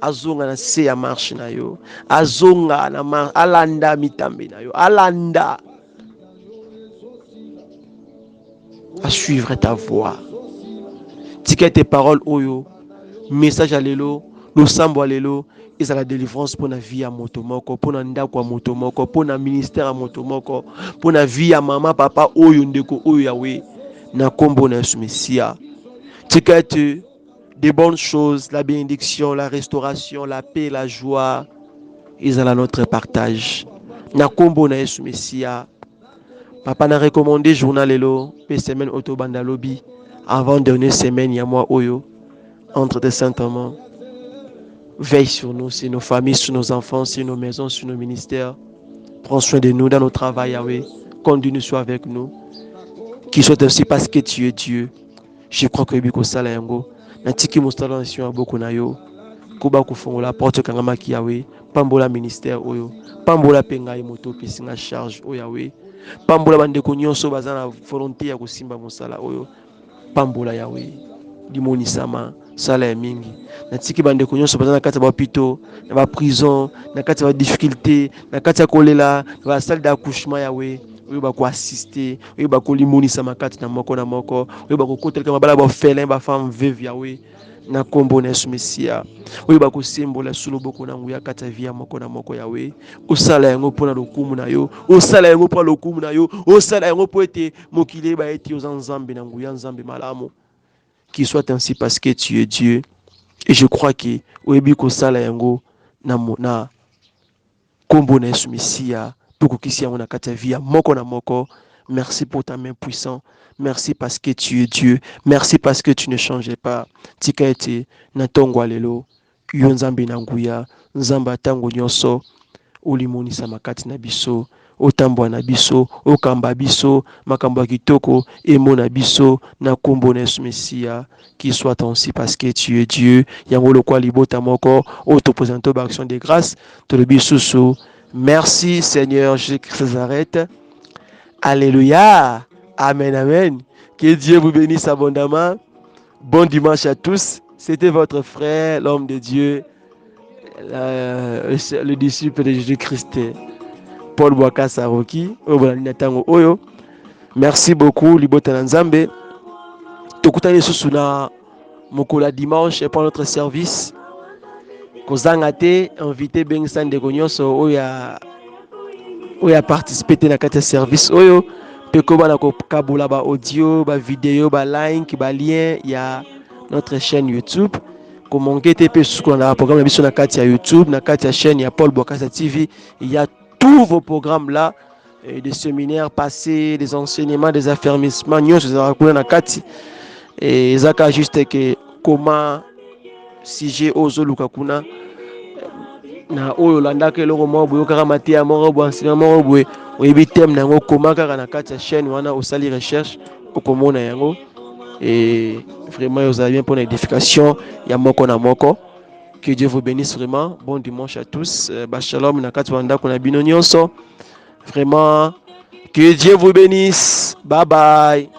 Speaker 2: Azonga na siya marche na yo. Azonga na alanda mitambe na yo. Alanda. À suivre ta voix. Tika tes paroles oyo. Message à l'élo, nous sommes à l'élo, et c'est la délivrance pour la vie à motomoko, pour la ndako à motomoko, pour le ministère à motomoko, pour la vie à maman, papa, oyo ndeko, oyo yawe, na kombo na messia. Tikate des bonnes choses, la bénédiction, la restauration, la paix, la joie, et c'est notre partage. Na kombo na messia. Papa n'a recommandé journal l'élo, et semaine auto bandalobi, avant dernière semaine, y a moi oyo. Entre tes saintes mains, veille sur nous, sur nos familles, sur nos enfants, sur nos maisons, sur nos ministères. Prends soin de nous dans nos travaux, Yahweh. Continue, sois avec nous. Qu'il soit ainsi parce que tu es Dieu. Je crois que Biko Sala Yango. Natiki Mustala Nation Aboko Nayo. Kuba Kufongola, porte Kangamaki Yahweh. Pambola ministère Oyo. Pambola Penga Imoto, Pissinga charge O Yahweh. Pambola Bandeko Nyonso Bazana volonté ya Kusimba Musala Oyo. Pambola Yahweh. Dimoni Sama. Sala mingi na tiki bande nyonso baza na kati ya bapito na ba prison na kati ya difficulté na kati ya kolela na ba salle d'accouchement yawe oyo ba ko assister oyo ba ko limonisa makati na moko oyo ba ko koteleka mabala ba felin ba femme veuve yawe na kombo na Yesu Mesia oyo ba ko sembola solo boko na nguya kati ya via moko yawe osala yango pona lokumu na yo osala yango pona lokumu na yo osala yango po ete mokili ba eti ozanzambe na nguya nzambe malamu. Qu'il soit ainsi parce que tu es Dieu. Et je crois que oyebi kosala yango na kombo na Yesu Messia pour kisi yango na kati ya vie ya moko na moko. Merci pour ta main puissante. Merci parce que tu es Dieu. Merci parce que tu ne changeais pas. Tika ete na tongo lelo yo nzambe na nguya, nzamba tango nyonso olimonisa makati na biso, otambwa na biso, okamba biso, makambo ya kitoko, emona biso na kombo na Yesu Messia, qui soit ainsi parce que tu es Dieu. Yango lokwa libota moko, auto présente action de grâce, to le bisusu. Merci Seigneur Jésus-Christ Nazareth. Alléluia. Amen, amen. Que Dieu vous bénisse abondamment. Bon dimanche à tous. C'était votre frère, l'homme de Dieu, le disciple de Jésus-Christ, Paul Bwaka Saroki. Oyo. Merci beaucoup, Libota Nzambe. Tokutani susu na mokola dimanche pour notre service. Kozanga te invité Beng Sande Gonyoso oya participer na kati service oyo. Peko bana ko kabula ba audio, ba vidéo, ba link, ba lien ya notre chaîne YouTube. Comment ngete pe susu na programme biso na kati ya YouTube, na kati ya chaîne ya Paul Bwakasa TV, il y a tous vos programmes là, des séminaires passés, des enseignements, des affermissements, nyonso za kuna na kati. Et zaka juste que comment si j'ai ozo luka kuna na oyo landaka eloko moko boyo kaka matia moko bo enseignement moko boye oyebi thème nango koma kaka na kati ya chaîne wana osali recherche okomona yango. Et vraiment vous avez bien pour l'édification ya moko na moko. Que Dieu vous bénisse vraiment. Bon dimanche à tous. Shalom na kati wanda kuna bino nyonso. Vraiment que Dieu vous bénisse. Bye bye.